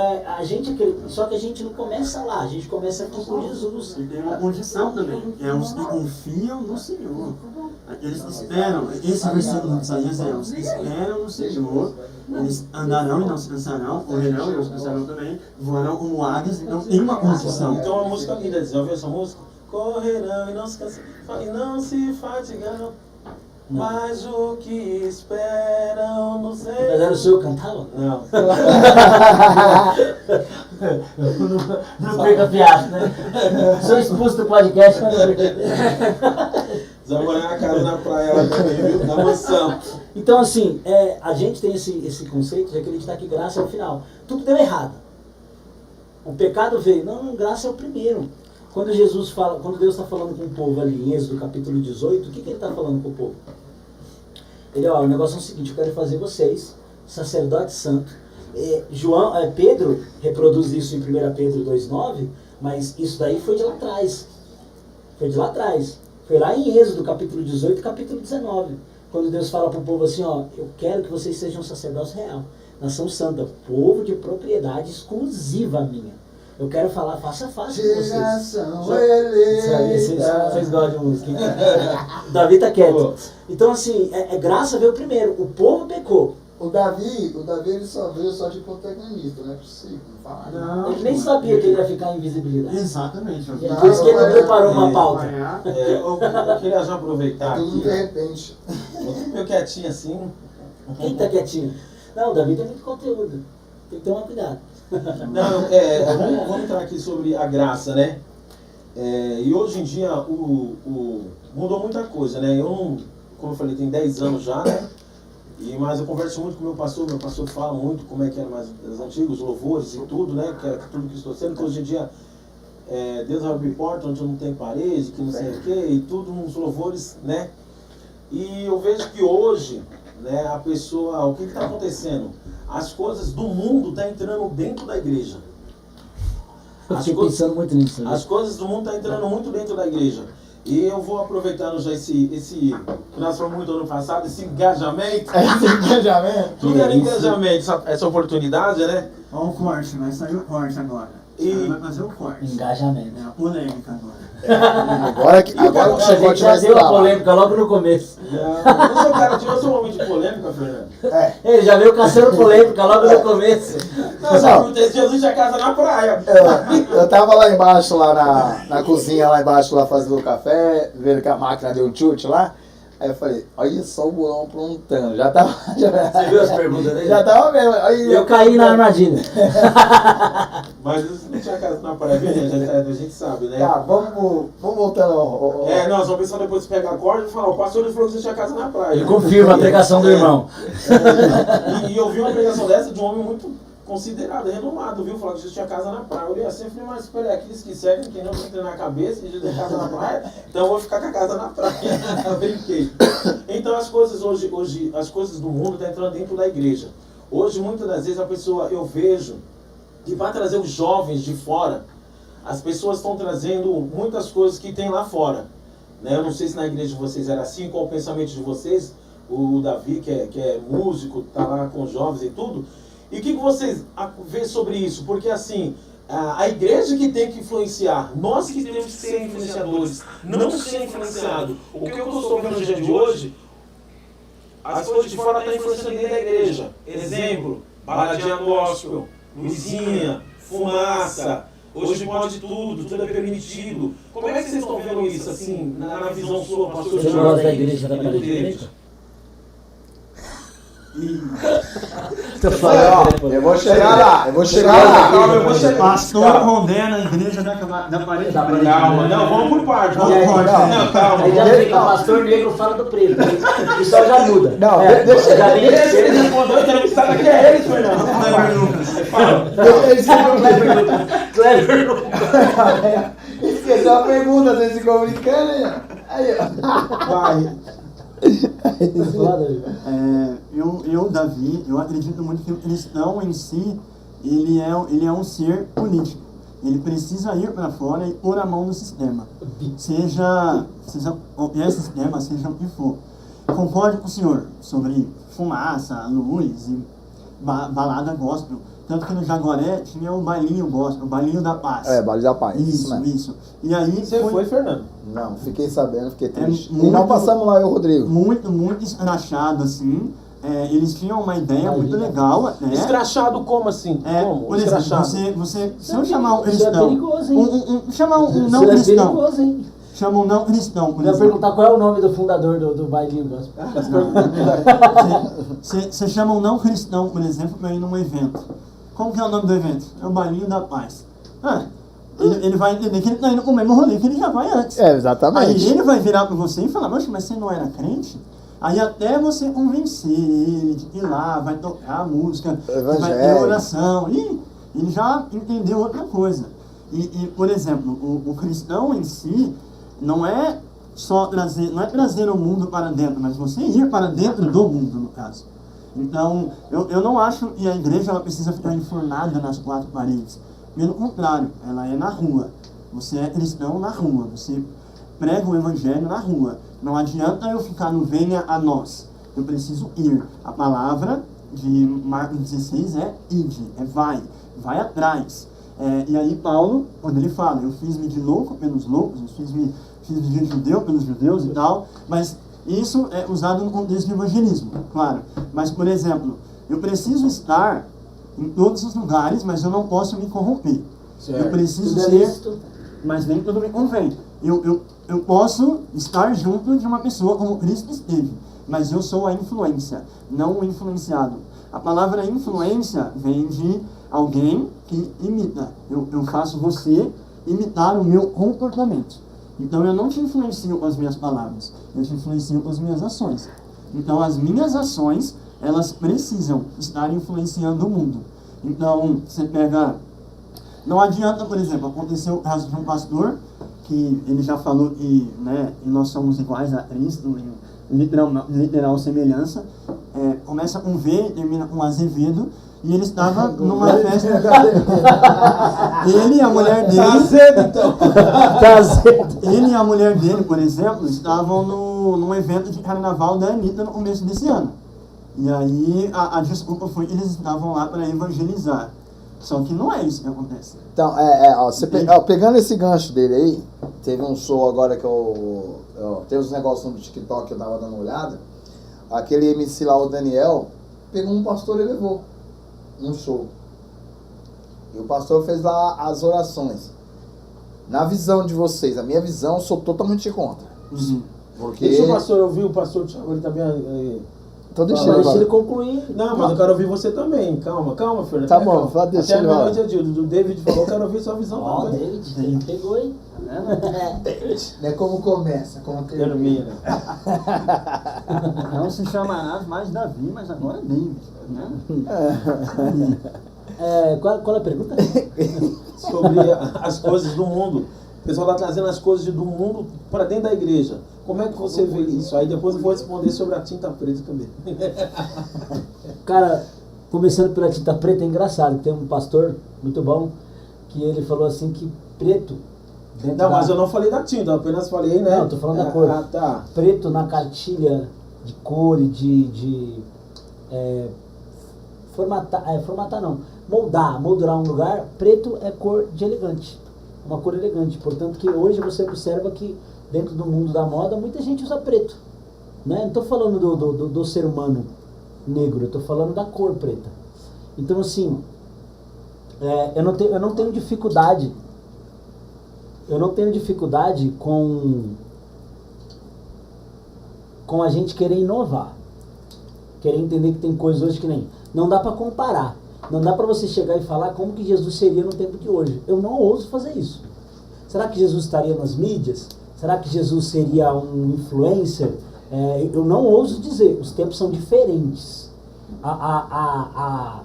só que a gente não começa lá, a gente começa aqui com Jesus. E tem uma condição também, é os que confiam no Senhor. Eles esperam, esse versículo de Isaías é: os que esperam no Senhor, eles andarão e não se cansarão, correrão e não se cansarão também, voarão como águias e não tem uma construção. Então a música linda, já ouviu essa música? Correrão e não se cansarão, e não se fatigarão, mas o que esperam no Senhor. Mas era o senhor que cantava? Não. Não perca a piada, né? Sou expulso do podcast, mas não perca. Vamos morar na casa na praia lá também, viu? Na mansão. Então, assim, a gente tem esse conceito de acreditar que graça é o final. Tudo deu errado. O pecado veio. Não, graça é o primeiro. Quando Jesus fala, quando Deus está falando com o povo ali em Êxodo capítulo 18, o que ele está falando com o povo? Ele, o negócio é o seguinte: eu quero fazer vocês sacerdote santo. Pedro reproduz isso em 1 Pedro 2,9, mas isso daí foi de lá atrás. Foi lá em Êxodo capítulo 18 capítulo 19. Quando Deus fala para o povo assim, eu quero que vocês sejam sacerdócio real, nação santa, povo de propriedade exclusiva minha. Eu quero falar face a face com vocês. Vocês gostam de música. Davi tá quieto. Então, assim, graça veio primeiro. O povo pecou. O Davi ele só veio só de protagonista, não é possível. Não fala nada. Ele nem sabia que ele ia ficar em invisibilidade. Exatamente. Por isso que ele não preparou uma pauta. Eu queria já aproveitar Tudo aqui. de repente. Eu tô meio quietinho assim. Quem tá quietinho? Não, o Davi tem muito conteúdo. Tem que tomar cuidado. Não, vamos entrar aqui sobre a graça, né? E hoje em dia mudou muita coisa, né? Eu não, como eu falei, tem 10 anos já, né? Mas eu converso muito com meu pastor fala muito como é que era mais os antigos, louvores e tudo, né? Que era tudo que estou sendo, que hoje em dia Deus abre porta onde não tem parede, que não sei o quê, e tudo nos louvores, né? E eu vejo que hoje, né, a pessoa, o que está acontecendo? As coisas do mundo estão entrando dentro da igreja. Eu fiquei pensando muito nisso. As coisas do mundo estão entrando muito dentro da igreja. E eu vou aproveitando já esse que nós falamos muito ano passado, esse engajamento. Tudo era engajamento, essa oportunidade, né? Olha o corte, vai sair o corte agora. Vai fazer o corte. Engajamento. Polêmica agora. Agora que chegou a já deu a polêmica logo no começo. Eu sou um homem de polêmica, Fernando. Ele já veio caçando polêmica logo no começo. Não, Jesus tinha casa na praia. Eu tava lá embaixo, lá na cozinha, lá embaixo, lá fazendo o café, vendo que a máquina deu um chute lá. Aí eu falei, olha só o bolão aprontando. Você viu as perguntas dele? Já tava vendo. Eu caí na armadilha. Mas isso não tinha casa na praia, a gente sabe, né? Tá, vamos voltando. Não, só pessoal depois pega a corda e fala, o pastor falou que você tinha casa na praia. Ele confirma a pregação do irmão. E eu vi uma pregação dessa de um homem muito considerado, renomado, viu? Falou que Jesus tinha casa na praia. Eu olhei assim e falei, mas peraí, aqueles que seguem, quem não entra na cabeça, que Jesus tem casa na praia, então eu vou ficar com a casa na praia. Eu brinquei. Então as coisas hoje, as coisas do mundo estão entrando dentro da igreja. Hoje, muitas das vezes, eu vejo que para trazer os jovens de fora, as pessoas estão trazendo muitas coisas que tem lá fora. Né? Eu não sei se na igreja de vocês era assim, qual o pensamento de vocês, o Davi, que é músico, está lá com os jovens e tudo. E o que vocês vê sobre isso? Porque assim, a igreja que tem que influenciar, nós que temos que ser influenciadores, não ser influenciado. O que eu estou vendo no dia de hoje, as coisas de fora estão influenciando dentro da igreja. Exemplo, baladinha gospel, luzinha, fumaça, hoje pode tudo é permitido. Como é que vocês estão vendo isso, assim, na visão sua, pastor? Você não gosta da igreja da parede direita? Eu vou chegar lá. Pastor condena a igreja da parede. Calma, não, vamos por parte. Aí já fica o pastor negro fala do preto. O pessoal já muda. Não, deixa já vem Ele respondeu, eu quero que sabe que é ele, Fernando. Clever Lucas. Esqueceu a pergunta, vocês ficam brincando aí, ó. Vai. Davi, eu acredito muito que o cristão em si, ele é um ser político. Ele precisa ir para fora e pôr a mão no sistema. Seja qualquer sistema, seja o que for. Concordo com o senhor sobre fumaça, luz e balada gospel. tanto que no Jaguaré tinha o bailinho gospel, o bailinho da paz. Baile da Paz. Isso, mesmo. isso. E aí Você foi, Fernando? Não, fiquei sabendo, fiquei triste. muito- E não passamos lá, eu, Rodrigo. Muito escrachado, assim. Eles tinham uma ideia muito legal, né? Escrachado como assim? Como? Por exemplo, Escrachado. se eu chamar um Isso é cristão, perigoso, hein? chamar um não Isso é cristão, perigoso, hein? chama um não cristão, por Eu ia exemplo. perguntar qual é o nome do fundador do bailinho gospel. Você chama um não cristão, por exemplo, para ir num evento. Como que é o nome do evento? É o Bailinho da Paz. Ele vai entender que ele está indo pro mesmo rolê que ele já vai antes. Exatamente. Aí ele vai virar para você e falar, mas você não era crente? Aí até você convencer ele de ir lá, vai tocar a música, vai ter Evangelho. oração, e ele já entendeu outra coisa. Por exemplo, o cristão em si não é só trazer o mundo para dentro, mas você ir para dentro do mundo, no caso. Então, eu não acho que a igreja ela precisa ficar enfurnada nas quatro paredes. Pelo contrário, ela é na rua. Você é cristão na rua, você prega o evangelho na rua. Não adianta eu ficar no venha a nós. Eu preciso ir. A palavra de Marcos 16 é ide, é vai atrás. E aí Paulo, quando ele fala, eu fiz-me de louco pelos loucos, eu fiz-me de judeu pelos judeus e tal, mas isso é usado no contexto de evangelismo, claro. Mas, por exemplo, eu preciso estar em todos os lugares, mas eu não posso me corromper. Certo. Eu preciso Tudo é ser, lícito. mas nem tudo me convém. Eu posso estar junto de uma pessoa como Cristo esteve, mas eu sou a influência, não o influenciado. A palavra influência vem de alguém que imita. Eu faço você imitar o meu comportamento. Então eu não te influencio com as minhas palavras, eu te influencio com as minhas ações. Então as minhas ações, elas precisam estar influenciando o mundo. Então você pega... Não adianta, por exemplo, aconteceu o caso de um pastor, que ele já falou que nós somos iguais a Cristo, em literal semelhança. Começa com V, termina com Azevedo, e ele estava numa festa. Ele e a mulher dele. Tá cedo, então. Ele e a mulher dele, por exemplo, estavam num evento de carnaval da Anitta no começo desse ano. E aí a desculpa foi que eles estavam lá para evangelizar. Só que não é isso que acontece. Então, pegando esse gancho dele aí, teve um show agora que tem uns negócios no TikTok que eu tava dando uma olhada. Aquele MC lá, o Daniel, pegou um pastor e levou num show. E o pastor fez lá as orações. Na visão de vocês, a minha visão, eu sou totalmente contra. Porque... Deixa o pastor ouvir, o pastor Thiago, ele também... Então deixa Deixa ele ele falar. concluir. Não, mas eu quero ouvir você também. Calma, Fernando. Tá Até bom, calma. pode deixar Até ele a falar. meia-noite é dia. O David falou, eu quero ouvir sua visão Ó, também. David, ele pegou, hein? Não é como começa, como Termina. Não se chamarás mais Davi, mas agora David. Né? Qual é a pergunta? Sobre as coisas do mundo. O pessoal está trazendo as coisas do mundo para dentro da igreja. Como é que você vê isso? Aí depois eu vou responder sobre a tinta preta também. Cara, começando pela tinta preta, é engraçado. Tem um pastor muito bom que ele falou assim que preto... Não, mas eu não falei da tinta, eu apenas falei, né? Não, eu tô falando da cor. Ah, tá. Preto na cartilha de cor e de formatar não, moldurar um lugar, preto é cor de elegante, uma cor elegante, portanto que hoje você observa que dentro do mundo da moda muita gente usa preto, né? Não estou falando do ser humano negro, eu estou falando da cor preta. Então assim, eu não tenho dificuldade com a gente querer inovar, querer entender que tem coisas hoje que nem... Não dá para comparar, não dá para você chegar e falar como que Jesus seria no tempo de hoje. Eu não ouso fazer isso. Será que Jesus estaria nas mídias? Será que Jesus seria um influencer? Eu não ouso dizer, os tempos são diferentes. A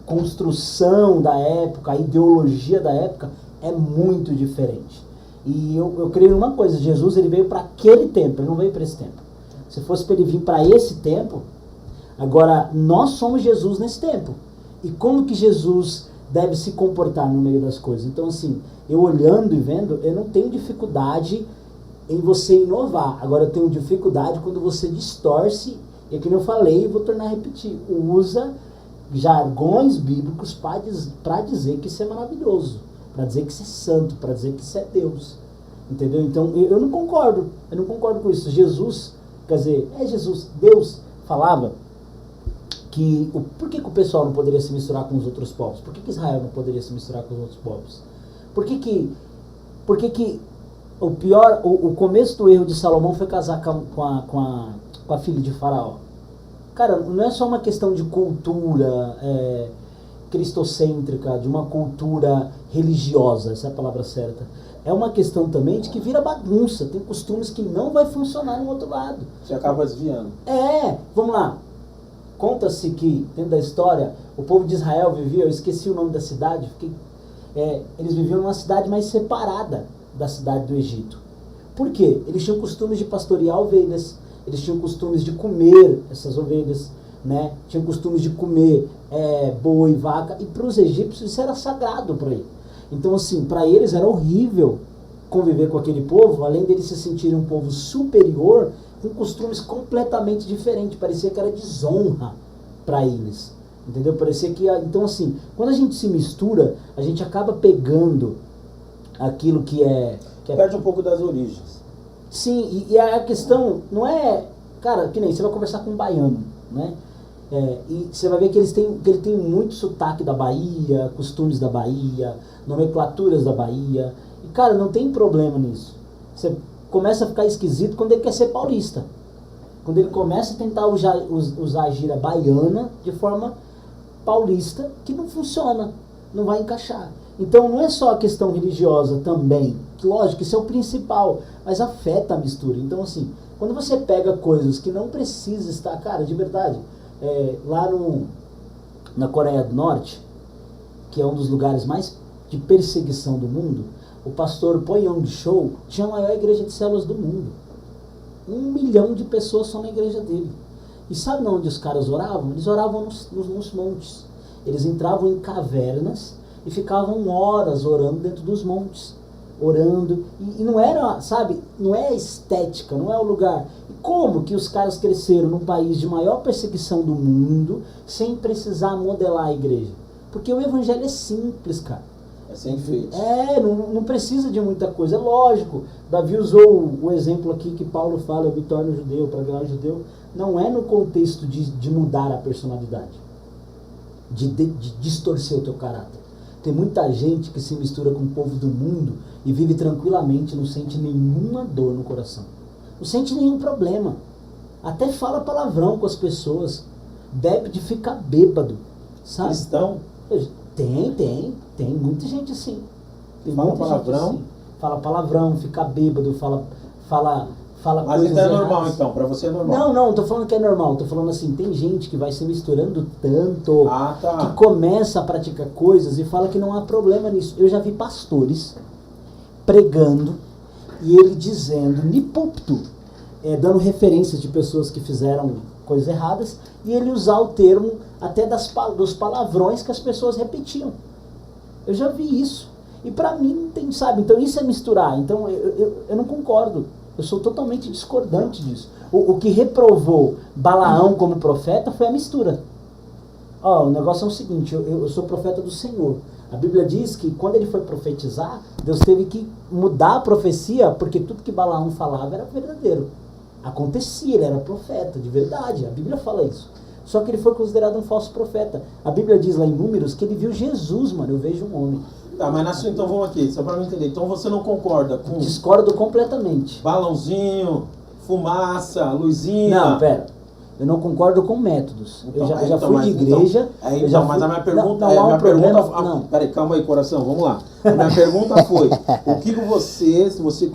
construção da época, a ideologia da época é muito diferente. E eu creio em uma coisa, Jesus ele veio para aquele tempo, ele não veio para esse tempo. Se fosse para ele vir para esse tempo, agora nós somos Jesus nesse tempo. E como que Jesus deve se comportar no meio das coisas? Então assim, eu olhando e vendo, eu não tenho dificuldade em você inovar. Agora eu tenho dificuldade quando você distorce, e como eu falei, vou tornar a repetir, usa jargões bíblicos para dizer que isso é maravilhoso, para dizer que isso é santo, para dizer que isso é Deus. Entendeu? Então eu não concordo com isso. Deus falava que por que o pessoal não poderia se misturar com os outros povos? Por que Israel não poderia se misturar com os outros povos? Por que o começo do erro de Salomão foi casar com a filha de Faraó? Cara, não é só uma questão de cultura cristocêntrica, de uma cultura religiosa, essa é a palavra certa. É uma questão também de que vira bagunça, tem costumes que não vai funcionar no outro lado. Você acaba desviando. Vamos lá. Conta-se que, dentro da história, o povo de Israel vivia, eu esqueci o nome da cidade, eles viviam numa cidade mais separada da cidade do Egito. Por quê? Eles tinham costumes de pastorear ovelhas, eles tinham costumes de comer essas ovelhas, né? Tinham costumes de comer boi, vaca, e para os egípcios isso era sagrado para eles. Então, assim, para eles era horrível conviver com aquele povo, além deles se sentirem um povo superior, com costumes completamente diferentes. Parecia que era desonra para eles. Entendeu? Parecia que... Então, assim, quando a gente se mistura, a gente acaba pegando aquilo que é... Perde um pouco das origens. Sim, e a questão não é... Cara, que nem você vai conversar com um baiano, né? E você vai ver que ele tem muito sotaque da Bahia, costumes da Bahia, nomenclaturas da Bahia. E, cara, não tem problema nisso. Você começa a ficar esquisito quando ele quer ser paulista. Quando ele começa a tentar usar a gíria baiana de forma paulista, que não funciona, não vai encaixar. Então não é só a questão religiosa também, que lógico, isso é o principal, mas afeta a mistura. Então assim, quando você pega coisas que não precisa estar, cara, de verdade, lá na Coreia do Norte, que é um dos lugares mais de perseguição do mundo, o pastor Po Yong-chol tinha a maior igreja de células do mundo. 1 milhão de pessoas só na igreja dele. E sabe onde os caras oravam? Eles oravam nos montes. Eles entravam em cavernas e ficavam horas orando dentro dos montes. Orando. E não era, sabe, não é estética, não é o lugar. E como que os caras cresceram num país de maior perseguição do mundo sem precisar modelar a igreja? Porque o evangelho é simples, cara. É sem enfeite. Não precisa de muita coisa. É lógico. Davi usou o exemplo aqui que Paulo fala, eu me torno judeu para virar judeu. Não é no contexto de mudar a personalidade, de distorcer o teu caráter. Tem muita gente que se mistura com o povo do mundo e vive tranquilamente, não sente nenhuma dor no coração. Não sente nenhum problema. Até fala palavrão com as pessoas. Bebe de ficar bêbado. Sabe? Cristão? Tem muita gente assim. Fala palavrão? Assim. Fala palavrão, fica bêbado, fala mas coisas então é erradas. normal, então, pra você é normal. Não, tô falando que é normal, tô falando assim, tem gente que vai se misturando tanto, tá. que começa a praticar coisas e fala que não há problema nisso. Eu já vi pastores pregando e ele dizendo, no púlpito, dando referências de pessoas que fizeram coisas erradas, e ele usar o termo até dos palavrões que as pessoas repetiam. Eu já vi isso. E pra mim não tem, sabe? Então isso é misturar. Então eu não concordo. Eu sou totalmente discordante disso. O que reprovou Balaão como profeta foi a mistura. O negócio é o seguinte, eu sou profeta do Senhor. A Bíblia diz que quando ele foi profetizar, Deus teve que mudar a profecia, porque tudo que Balaão falava era verdadeiro. Acontecia, ele era profeta, de verdade. A Bíblia fala isso. Só que ele foi considerado um falso profeta. A Bíblia diz lá em Números que ele viu Jesus, mano. Eu vejo um homem. Tá, mas então vamos aqui, só pra eu entender. Então você não concorda com... Discordo completamente. Balãozinho, fumaça, luzinha... Não, pera. Eu não concordo com métodos. Então, eu já fui de igreja... Mas a minha pergunta Peraí, calma aí, coração, vamos lá. A minha pergunta foi, o que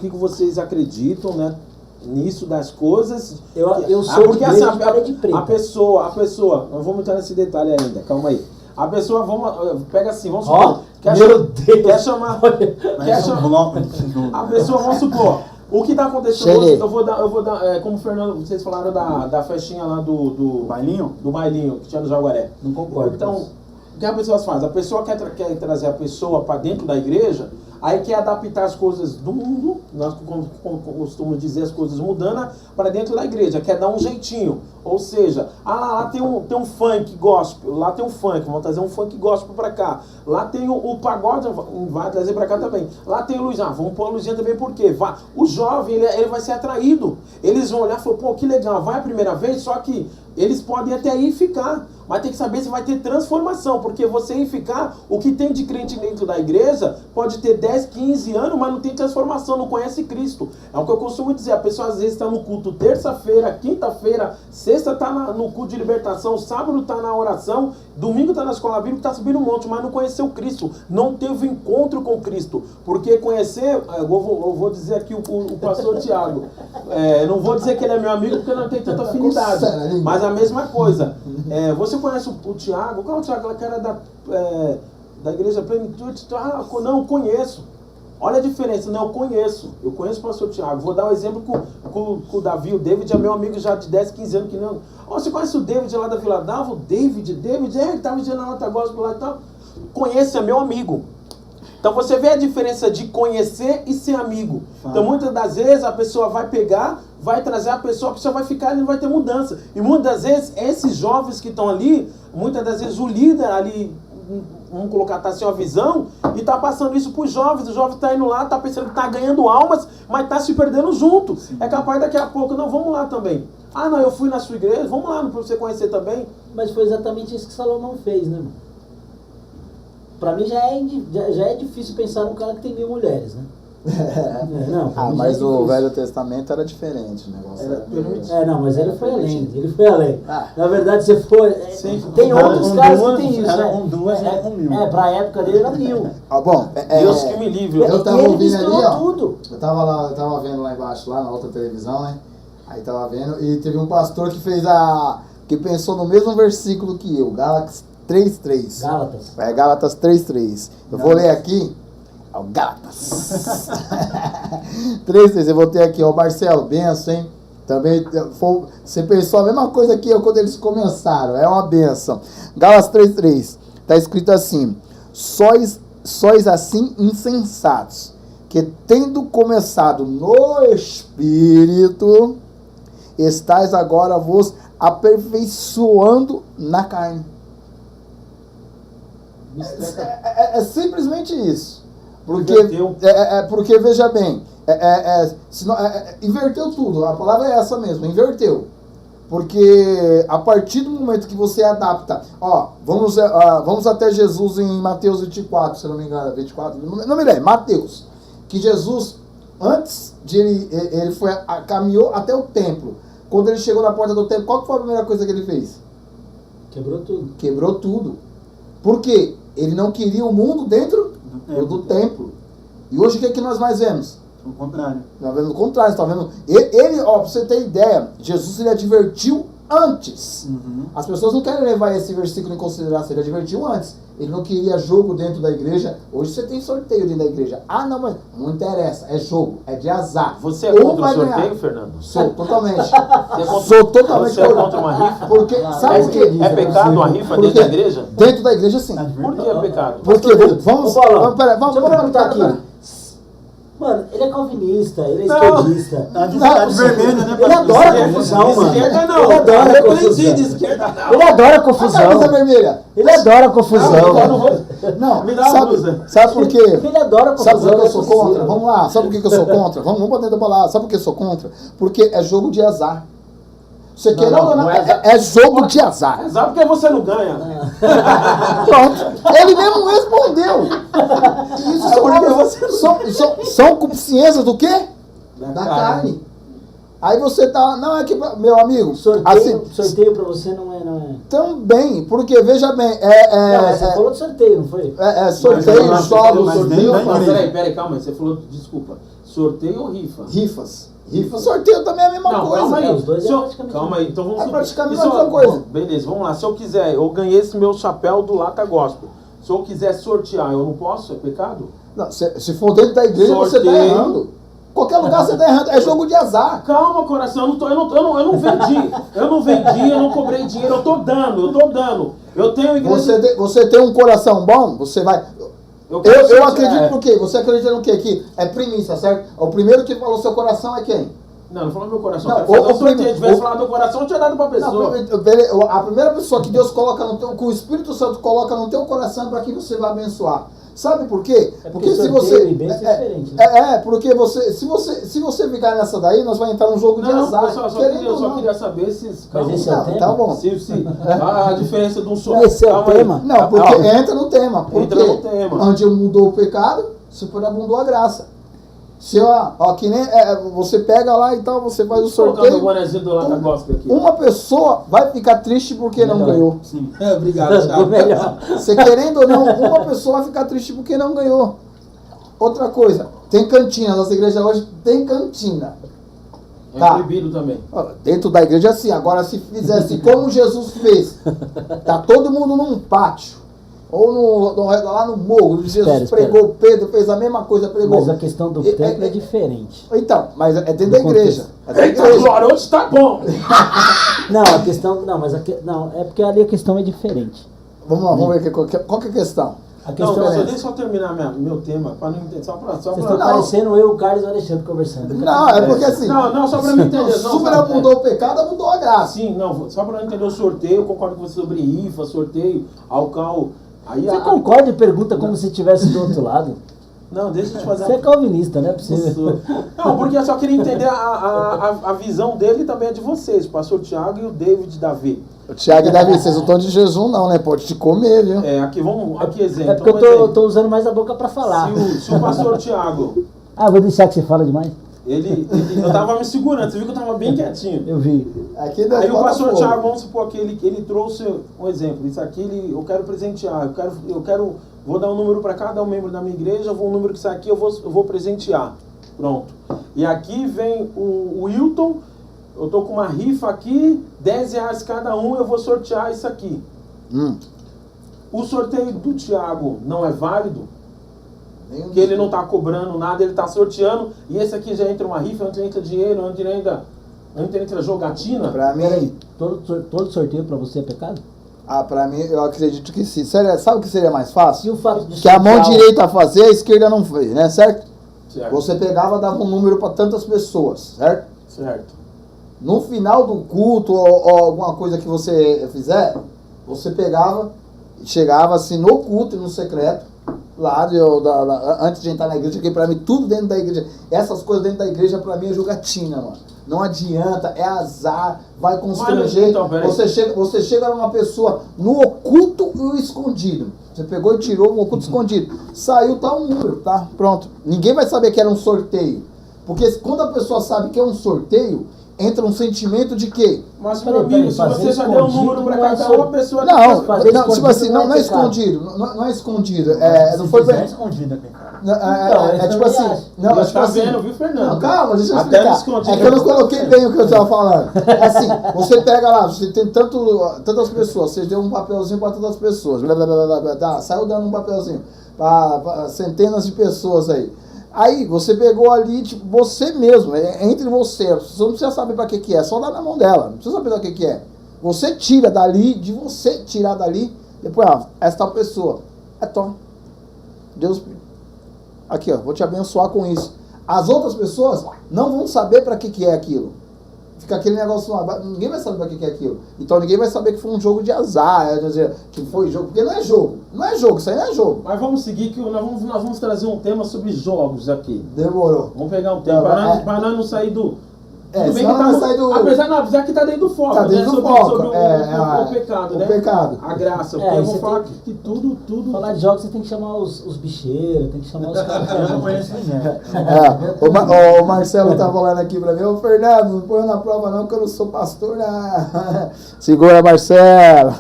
vocês acreditam, né? Nisso das coisas... Eu sou porque de igreja assim, de parede preta. a pessoa, não vamos entrar nesse detalhe ainda, calma aí. A pessoa, pega assim, vamos supor... Meu Deus! Quer chamar... A pessoa, vamos supor... O que está acontecendo hoje, eu vou dar como o Fernando, vocês falaram da festinha lá do bailinho? Do bailinho, que tinha no Jaguaré. Não concordo. Então, o que a pessoa faz? A pessoa quer trazer a pessoa para dentro da igreja, aí quer adaptar as coisas do mundo, nós costumamos dizer as coisas mudando, para dentro da igreja, quer dar um jeitinho. Ou seja, lá tem um funk gospel, lá tem um funk, vamos trazer um funk gospel para cá. Lá tem o pagode, vai trazer para cá também. Lá tem o Luizinho, vamos pôr a Luizinha também, por quê? O jovem, ele vai ser atraído. Eles vão olhar e falar, pô, que legal, vai a primeira vez, só que eles podem até ir ficar. Mas tem que saber se vai ter transformação, porque você ir ficar, o que tem de crente dentro da igreja, pode ter 10, 15 anos, mas não tem transformação, não conhece Cristo. É o que eu costumo dizer, a pessoa às vezes está no culto terça-feira, quinta-feira, sexta está no culto de libertação, sábado está na oração, domingo está na escola bíblica, está subindo um monte, mas não conheceu Cristo, não teve encontro com Cristo. Porque conhecer, eu vou dizer aqui o pastor Tiago, não vou dizer que ele é meu amigo porque não tem tanta afinidade, mas a mesma coisa. Você conhece o Tiago? Qual é o Tiago? Aquela que era da Igreja Plenitude? Não, conheço. Olha a diferença, não, eu conheço o pastor Tiago. Vou dar um exemplo com o Davi. O David é meu amigo já de 10, 15 anos. Que não. Você conhece o David lá da Vila D'Alva? O David, ele estava dizendo na Nota Gospel lá e tal. Conheço, é meu amigo. Então você vê a diferença de conhecer e ser amigo. Então muitas das vezes a pessoa vai pegar, vai trazer a pessoa vai ficar e não vai ter mudança. E muitas das vezes esses jovens que estão ali, muitas das vezes o líder ali, vamos colocar, tá sem uma visão e tá passando isso para os jovens. O jovem tá indo lá, tá pensando que tá ganhando almas, mas tá se perdendo junto. Sim. É capaz daqui a pouco, não, vamos lá também. Ah, não, eu fui na sua igreja, vamos lá para você conhecer também. Mas foi exatamente isso que Salomão fez, né, mano? Pra mim já é difícil pensar num cara que tem 1000 mulheres, né? Mas o Velho Testamento era diferente, o negócio não, mas ele foi além. Na verdade, você foi. Tem outros caras que tem isso, né? Duas, com 1000. Pra época dele era 1000. Deus que me livre. Eu tava ouvindo ali, ó. Tudo. Eu tava vendo lá embaixo, lá na outra televisão, né? Aí tava vendo, e teve um pastor que que pensou no mesmo versículo que eu, Gálatas 3:3. Gálatas 3:3. Eu vou ler aqui. É o Gálatas. 3:3. Eu voltei aqui, ó. Marcelo, benção, hein? Também você pensou a mesma coisa que eu quando eles começaram. É uma benção. Gálatas 3:3. Tá escrito assim: sois assim insensatos, que tendo começado no Espírito, estáis agora vos aperfeiçoando na carne. É simplesmente isso. Porque veja bem, inverteu tudo. A palavra é essa mesmo, inverteu. Porque a partir do momento que você adapta, vamos até Jesus em Mateus 24, se não me engano, 24, não me lembro, Mateus, que Jesus, antes de ele caminhou até o templo. Quando ele chegou na porta do templo, qual foi a primeira coisa que ele fez? Quebrou tudo. Por quê? Ele não queria o mundo dentro do templo. E hoje o que é que nós mais vemos? O contrário. Nós vemos o contrário, você está vendo? Ele, pra você ter ideia, Jesus ele advertiu antes. As pessoas não querem levar esse versículo em consideração, ele advertiu antes. Ele não queria jogo dentro da igreja. Hoje você tem sorteio dentro da igreja. Ah, não, mas não interessa, é jogo, é de azar. Você é contra o sorteio, Fernando? Sou, totalmente. Sou totalmente Você é contra uma rifa? Porque, sabe por quê? É pecado uma rifa dentro da igreja? Dentro da igreja, sim. Por que é pecado? Porque, vamos perguntar aqui. Mano, ele é calvinista, ele é esquerdista. Ele adora confusão, mano. Esquerda não. Ele adora confusão. Ele adora confusão. Camisa vermelha. Ele adora confusão. Não, me dá uma blusa. Sabe por quê? Ele adora confusão. Sabe por que eu sou contra? Vamos lá. Sabe por que eu sou contra? Vamos botar dentro da palavra. Sabe por que eu sou contra? Porque é jogo de azar. Você quer não, é jogo de azar. Azar porque você não ganha. Pronto. Ele mesmo respondeu. Isso são consciências do quê? Da carne. Aí você tá... Não, é que... Meu amigo... Sorteio pra você não é... Também, porque veja bem... você falou de sorteio, não foi? Sorteio, sorteio... Peraí, calma. Você falou... Desculpa. Sorteio ou rifa? Rifas. Sorteio também é a mesma coisa. Calma aí. Os dois calma aí. Então vamos praticamente a mesma coisa. Beleza, vamos lá. Se eu quiser, eu ganhei esse meu chapéu do Lata Gospel. Se eu quiser sortear, eu não posso? É pecado? Não, se for dentro da igreja, você tá errando. Qualquer lugar você tá errando. É jogo de azar. Calma, coração. Eu não vendi. Eu não cobrei dinheiro. Eu tô dando. Eu tenho igreja... Você tem um coração bom, você vai... Eu acredito no quê? Você acredita no quê? Que é primícia, certo? O primeiro que falou seu coração é quem? Não não falou meu coração. Não, Se eu tivesse falado meu coração, eu tinha dado pra pessoa. Não, a primeira pessoa que Deus coloca no teu, que o Espírito Santo coloca no teu coração é para que você vai abençoar. Sabe por quê? Porque se você e bênção é diferente, né? Porque se você ficar nessa daí, nós vamos entrar num jogo de azar. Eu só queria saber se... Mas esse é o tema? Tá bom. A diferença de um só... Esse é o tema? Não, porque entra no tema. Porque Entra no tema. onde mudou o pecado, superabundou a graça. Se que nem você pega lá e tal, você faz o sorteio. O bonezinho do Lata Gospel aqui. Uma pessoa vai ficar triste porque não ganhou. Sim. Obrigado, Thiago. Melhor. Você querendo ou não, uma pessoa vai ficar triste porque não ganhou. Outra coisa, tem cantina. Nossa igreja hoje tem cantina. É Tá. proibido também. Dentro da igreja assim. Agora se fizesse como Jesus fez, tá todo mundo num pátio. Ou lá no morro, Jesus pregou, Pedro fez a mesma coisa, pregou. Mas a questão do templo é diferente. Então, mas é dentro da igreja. É da Eita, igreja. glória, hoje tá bom. Não, a questão. Não, mas não, é porque ali a questão é diferente. Vamos lá, vamos ver qual que é a questão. A questão Não, é. deixa eu terminar meu tema, para não entender. Vocês estão parecendo eu, o Carlos e o Alexandre conversando. Não, é porque assim. Não, só para me entender. Superabundou o pecado, abundou a graça. Sim, não, só para não entender o sorteio, eu concordo com você sobre IFA, sorteio, Alcal. Aí Você concorda e pergunta como se estivesse do outro lado? Não, deixa eu te fazer Você é calvinista, né? Não, porque eu só queria entender a visão dele e também a de vocês, o pastor Thiago e o David Davi. O Thiago e Davi, vocês não estão de jejum não, né? Pode te comer, viu? Aqui exemplo. É porque eu tô usando mais a boca pra falar. Se o pastor Thiago, Vou deixar que você fala demais. eu tava me segurando, você viu que eu tava bem quietinho. Eu vi. Aqui Aí o pastor Thiago, vamos supor que ele trouxe um exemplo, isso aqui eu quero presentear, vou dar um número para cada membro da minha igreja, um número que isso aqui eu vou presentear. Pronto. E aqui vem o Wilton, eu tô com uma rifa aqui, R$10 cada um, eu vou sortear isso aqui. O sorteio do Thiago não é válido? Porque ele não está cobrando nada, ele está sorteando, e esse aqui já entra uma rifa, onde entra dinheiro, onde entra jogatina. Pra mim, Peraí, todo sorteio pra você é pecado? pra mim, eu acredito que sim. Sabe o que seria mais fácil? E o fato de Que a mão sortear direita fazia, a esquerda não fez, né? Certo? Certo. Você pegava, dava um número para tantas pessoas, certo? Certo. No final do culto ou alguma coisa que você fizer, você pegava, chegava assim no culto e no secreto, lá antes de entrar na igreja, que pra mim tudo dentro da igreja, essas coisas dentro da igreja pra mim é jogatina, mano. Não adianta, é azar, vai constranger. Então, você chega numa pessoa no oculto e o escondido. Você pegou e tirou o oculto escondido. Saiu, tá um número, tá? Pronto. Ninguém vai saber que era um sorteio. Porque quando a pessoa sabe que é um sorteio, entra um sentimento de quê? Mas, meu amigo, se você já deu um número para cada uma pessoa... Não, fazer tipo assim, não é pecado. escondido. Não é escondido. Não Se foi fizer bem. escondido, é pecado. É tipo assim. Não, é Deus tipo tá assim. vendo, viu, Fernando? Não, calma, deixa eu Até no explicar. escondido. É que eu não coloquei bem o que eu estava falando. É assim, você pega lá, você tem tantas pessoas, você deu um papelzinho para tantas pessoas. Blá, blá, blá, blá, blá, tá, saiu dando um papelzinho para centenas de pessoas aí. Aí você pegou ali, tipo, você mesmo, entre você não precisa saber para que é, só dá na mão dela, não precisa saber para que é. Você tira dali, de você tirar dali, depois, essa pessoa, Deus, aqui, vou te abençoar com isso. As outras pessoas não vão saber para que é aquilo. Fica aquele negócio lá, ninguém vai saber para que é aquilo. Então ninguém vai saber que foi um jogo de azar, quer dizer, que foi jogo, porque não é jogo, isso aí não é jogo. Mas vamos seguir, que nós vamos trazer um tema sobre jogos aqui. Demorou. Vamos pegar um tema, para nós não sair do... Tudo bem senão que tá vai sair do... Apesar que tá dentro do foco, Tá dentro do sobre, foco, sobre o pecado, o né? pecado. A graça, porque eu vou você falar tem- que tudo... Falar de jogos, você tem que chamar os bicheiros, tem que chamar os caras que eu não conheço ninguém. O Marcelo tá falando aqui pra mim, ô Fernando, não põe eu na prova não, que eu não sou pastor, não. Segura, Marcelo.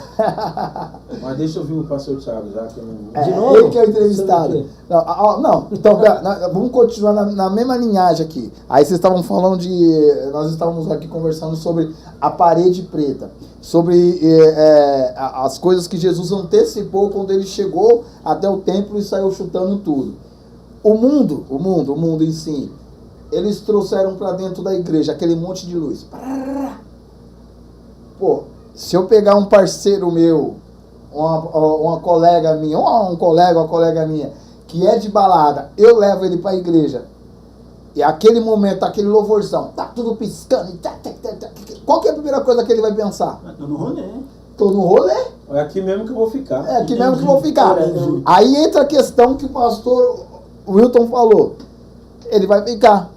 Mas deixa eu ouvir o pastor Thiago, já que eu não... De novo? Ele que é o entrevistado. Sobre o quê? Não, então, vamos continuar na mesma linhagem aqui. Aí vocês estavam falando nós estávamos aqui conversando sobre a parede preta, sobre as coisas que Jesus antecipou quando ele chegou até o templo e saiu chutando tudo. O mundo em si, eles trouxeram para dentro da igreja aquele monte de luz. Pô, se eu pegar um parceiro meu, uma colega minha, ou uma colega minha, que é de balada, eu levo ele pra igreja, e aquele momento, aquele louvorzão, tá tudo piscando, qual que é a primeira coisa que ele vai pensar? Tô no rolê. Tô no rolê? É aqui mesmo que eu vou ficar. É aqui mesmo que eu vou ficar. Aí entra a questão que o pastor Wilton falou. Ele vai ficar.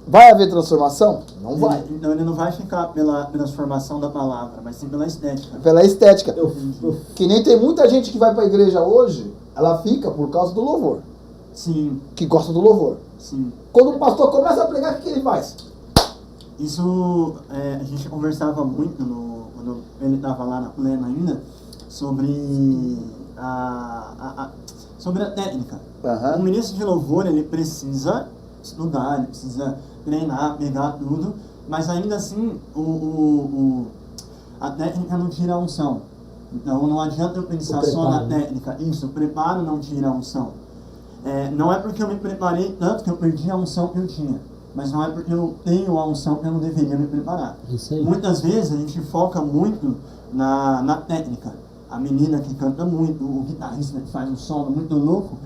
Vai haver transformação? Não vai. Então ele não vai ficar pela transformação da palavra, mas sim pela estética. Pela estética. Que nem tem muita gente que vai pra igreja hoje, ela fica por causa do louvor. Sim, Que gosta do louvor. sim. Quando o pastor começa a pregar, o que ele faz? Isso a gente conversava muito quando ele estava lá na plena ainda sobre sobre a técnica. O ministro de louvor ele precisa estudar, ele precisa treinar, pegar tudo, mas ainda assim a técnica não tira a unção. Então não adianta eu pensar só na técnica. Isso, o preparo não tira a unção. Não é porque eu me preparei tanto que eu perdi a unção que eu tinha, mas não é porque eu tenho a unção que eu não deveria me preparar. Muitas vezes a gente foca muito na técnica. A menina que canta muito, o guitarrista que faz um solo muito louco, o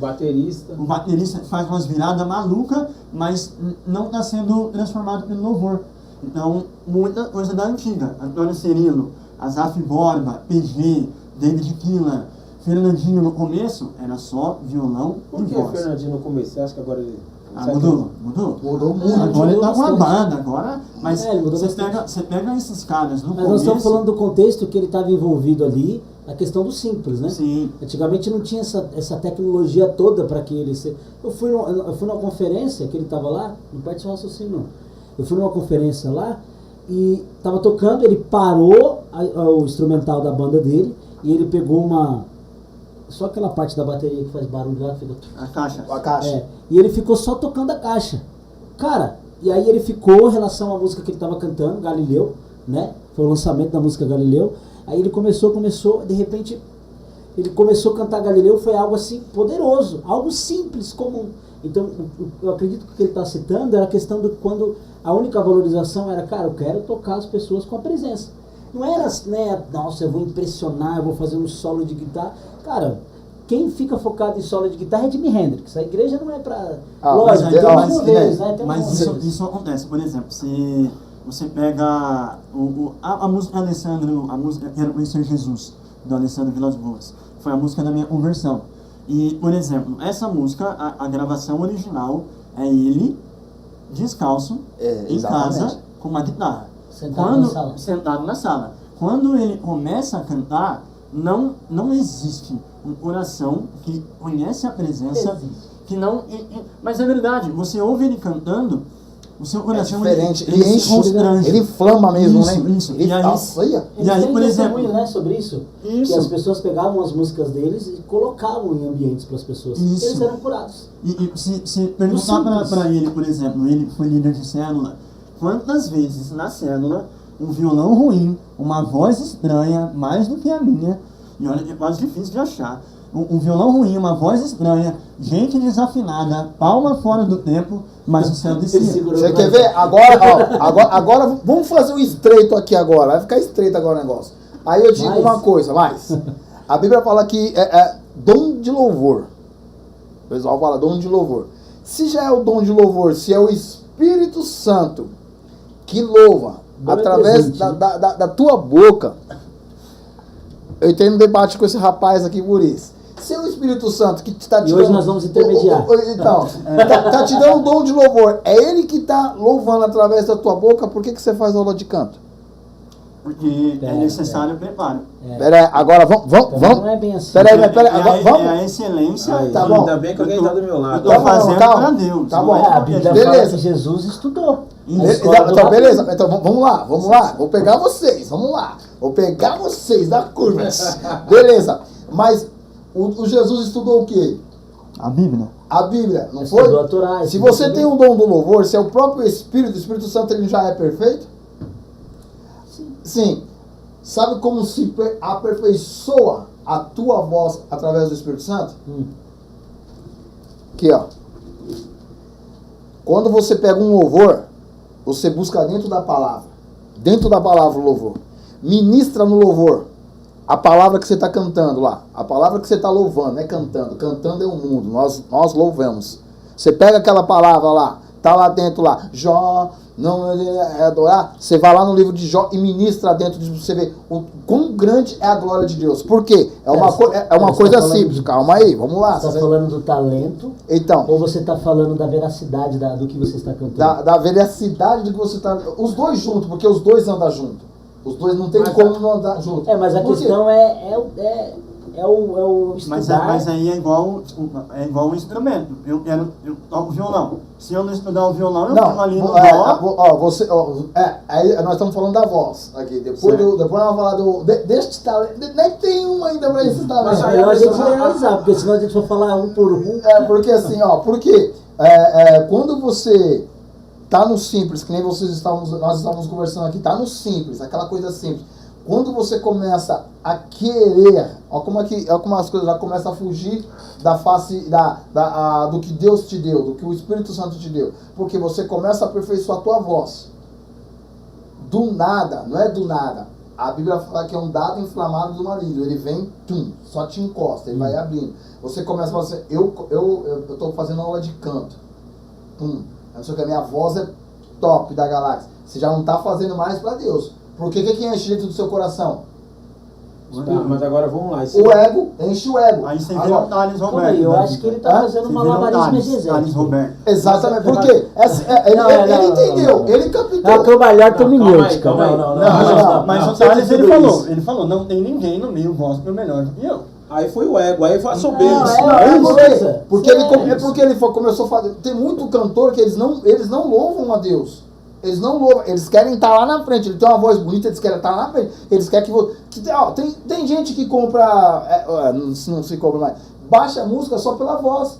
baterista que faz umas viradas malucas, mas não está sendo transformado pelo louvor. Então, muita coisa da antiga. Antônio Cirilo, Asaf Borba, PG, David Killer, Fernandinho no começo era só violão Por e que voz. Fernandinho no começo? Você acha que agora ele... Mudou? Mudou muito. Agora ele tá com uma bastante. banda, agora, mas Ele mudou você bastante. pega esses caras no Mas começo... nós estamos falando do contexto que ele estava envolvido ali, a questão do simples, né? Sim. Antigamente não tinha essa tecnologia toda para que ele... Eu fui numa conferência que ele estava lá, não parte do raciocínio não. Eu fui numa conferência lá e estava tocando, ele parou o instrumental da banda dele e ele pegou só aquela parte da bateria que faz barulho lá, fica... A caixa. A caixa. E ele ficou só tocando a caixa. Cara, e aí ele ficou em relação à música que ele estava cantando, Galileu, né? Foi o lançamento da música Galileu. Aí ele começou, de repente, ele começou a cantar Galileu, foi algo assim poderoso, algo simples, comum. Então, eu acredito que o que ele está citando era a questão de quando a única valorização era, cara, eu quero tocar as pessoas com a presença. Não era, né, nossa, eu vou impressionar, eu vou fazer um solo de guitarra. Cara, quem fica focado em solo de guitarra é Jimi Hendrix. A igreja não é pra... Lógico, tem uns modelos, né? Tem uns Mas modelos. isso acontece, por exemplo, se você pega a música Alessandro, a música Quero Conhecer Jesus, do Alessandro Vilas Boas, foi a música da minha conversão. E, por exemplo, essa música, a gravação original é ele descalço, em casa, com uma guitarra. Sentado na sala. Quando ele começa a cantar, não existe um coração que conhece a presença, que não... Mas é verdade, você ouve ele cantando, o seu coração diferente. ele Ele se constrange. ele inflama mesmo, Isso, né? isso. Ele, E aí- nossa, olha. E aí, por exemplo... né, sobre isso, Isso. que as pessoas pegavam as músicas deles e colocavam em ambientes para as pessoas. Isso. Eles eram curados. E se perguntar para ele, por exemplo, ele que foi líder de célula, quantas vezes na célula um violão ruim, uma voz estranha, mais do que a minha, e olha que é quase difícil de achar, um violão ruim, uma voz estranha, gente desafinada, palma fora do tempo, mas o céu descia. Você quer ver? Agora vamos fazer um estreito aqui agora. Vai ficar estreito agora o negócio. Aí eu digo uma coisa, mais. A Bíblia fala que é dom de louvor. O pessoal fala dom de louvor. Se já é o dom de louvor, se é o Espírito Santo que louva através da tua boca. Eu entrei no debate com esse rapaz aqui por isso. Se é o Espírito Santo que está te E dando... hoje nós vamos intermediar. Então, tá te dando um dom de louvor. É ele que está louvando através da tua boca. Por que você faz aula de canto? Porque é necessário preparo. Pera aí, agora vamos. Não é bem assim. Pera aí, agora É vamos. a excelência. Aí, Tá bom. Ainda bem que alguém tá do meu Eu lado. tô Tá bom, fazendo calma. para Deus. Tá não bom. é A pra Bíblia gente. fala Beleza. que Jesus estudou. Então, beleza. Então vamos lá. Vou pegar vocês. Vamos lá. Vou pegar vocês da curva. Beleza. Mas o Jesus estudou o quê? A Bíblia. A Bíblia, não Estudou foi? a Torá, Se você tem o dom do louvor, se é o próprio Espírito Santo, ele já é perfeito? Sim. Sabe como se aperfeiçoa a tua voz através do Espírito Santo? Aqui, ó. Quando você pega um louvor, você busca dentro da palavra. Dentro da palavra o louvor. Ministra no louvor. a palavra que você está cantando lá, a palavra que você está louvando, não é cantando, cantando é o mundo, nós louvamos. Você pega aquela palavra lá, tá lá dentro lá, Jó, não é adorar, você vai lá no livro de Jó e ministra dentro de você ver o quão grande é a glória de Deus. Por quê? É uma coisa simples, calma aí, vamos lá. Você está falando do talento, então, ou você está falando da veracidade do que você está cantando? da veracidade do que você está... Os dois juntos, porque os dois andam juntos. Os dois não tem como não andar junto. Mas a questão é o estudar. Mas aí é igual um instrumento. Eu toco violão. Se eu não estudar o violão, eu fico ali no dó. Aí nós estamos falando da voz aqui. Depois nós vamos falar deste talento. Nem tem um ainda para esse talento. Mas melhor a gente realizar, porque senão a gente vai falar um por um. Porque assim, quando você tá no simples, que nem nós estávamos conversando aqui, tá no simples, aquela coisa simples. Quando você começa a querer, olha como as coisas já começam a fugir da face do que Deus te deu, do que o Espírito Santo te deu. Porque você começa a aperfeiçoar a tua voz. Do nada, não é do nada. A Bíblia fala que é um dado inflamado do maligno. Ele vem, só te encosta, ele vai abrindo. Você começa a falar assim, eu estou fazendo aula de canto. Não sei o que, a minha voz é top da galáxia. Você já não está fazendo mais para Deus. Porque o que enche dentro do seu coração? Mas agora vamos lá. O ego, enche o ego. Aí você vira o Thales Roberto. Eu acho que ele está fazendo uma malabarismo exegético. Exatamente, porque ele entendeu, ele captou. É o teu melhor terminante, calma aí. Não. Mas o Thales, ele falou, não tem ninguém no meio gospel melhor do que eu. Aí foi o ego, aí foi a soberba. Porque ele começou a fazer. Tem muito cantor que eles não louvam a Deus. Eles não louvam, eles querem estar lá na frente. Ele tem uma voz bonita, eles querem estar lá na frente. Eles querem tem gente que compra, não se compra mais, baixa a música só pela voz.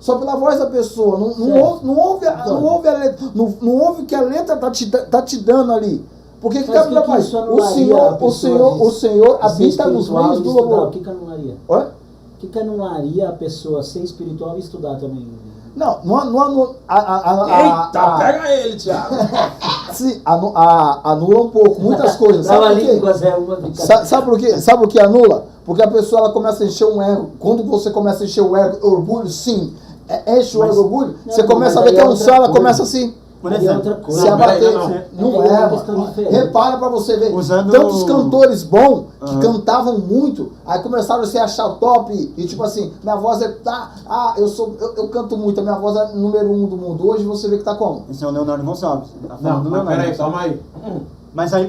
Só pela voz da pessoa. Não ouve a letra. Não ouve o que a letra tá te dando ali. Porque que faz? O Senhor habita nos meios do louvor. O que anularia? Oi? O que anularia a pessoa ser espiritual e estudar também? Não. Eita, pega ele, Thiago. Sim, anula um pouco, muitas coisas. Sabe por que anula? Porque a pessoa ela começa a encher um ego. Quando você começa a encher o ego, orgulho, sim, enche o ego, orgulho, você começa a ver que é um céu, ela começa assim. Por exemplo, se abater, não é. Repara pra você ver. Tantos cantores bons que cantavam muito, aí começaram a se achar top. E tipo assim, minha voz é. Eu canto muito, a minha voz é número 1 do mundo. Hoje você vê que tá como? Esse é o Leonardo Gonçalves. Não, mas peraí, calma aí. Mas aí.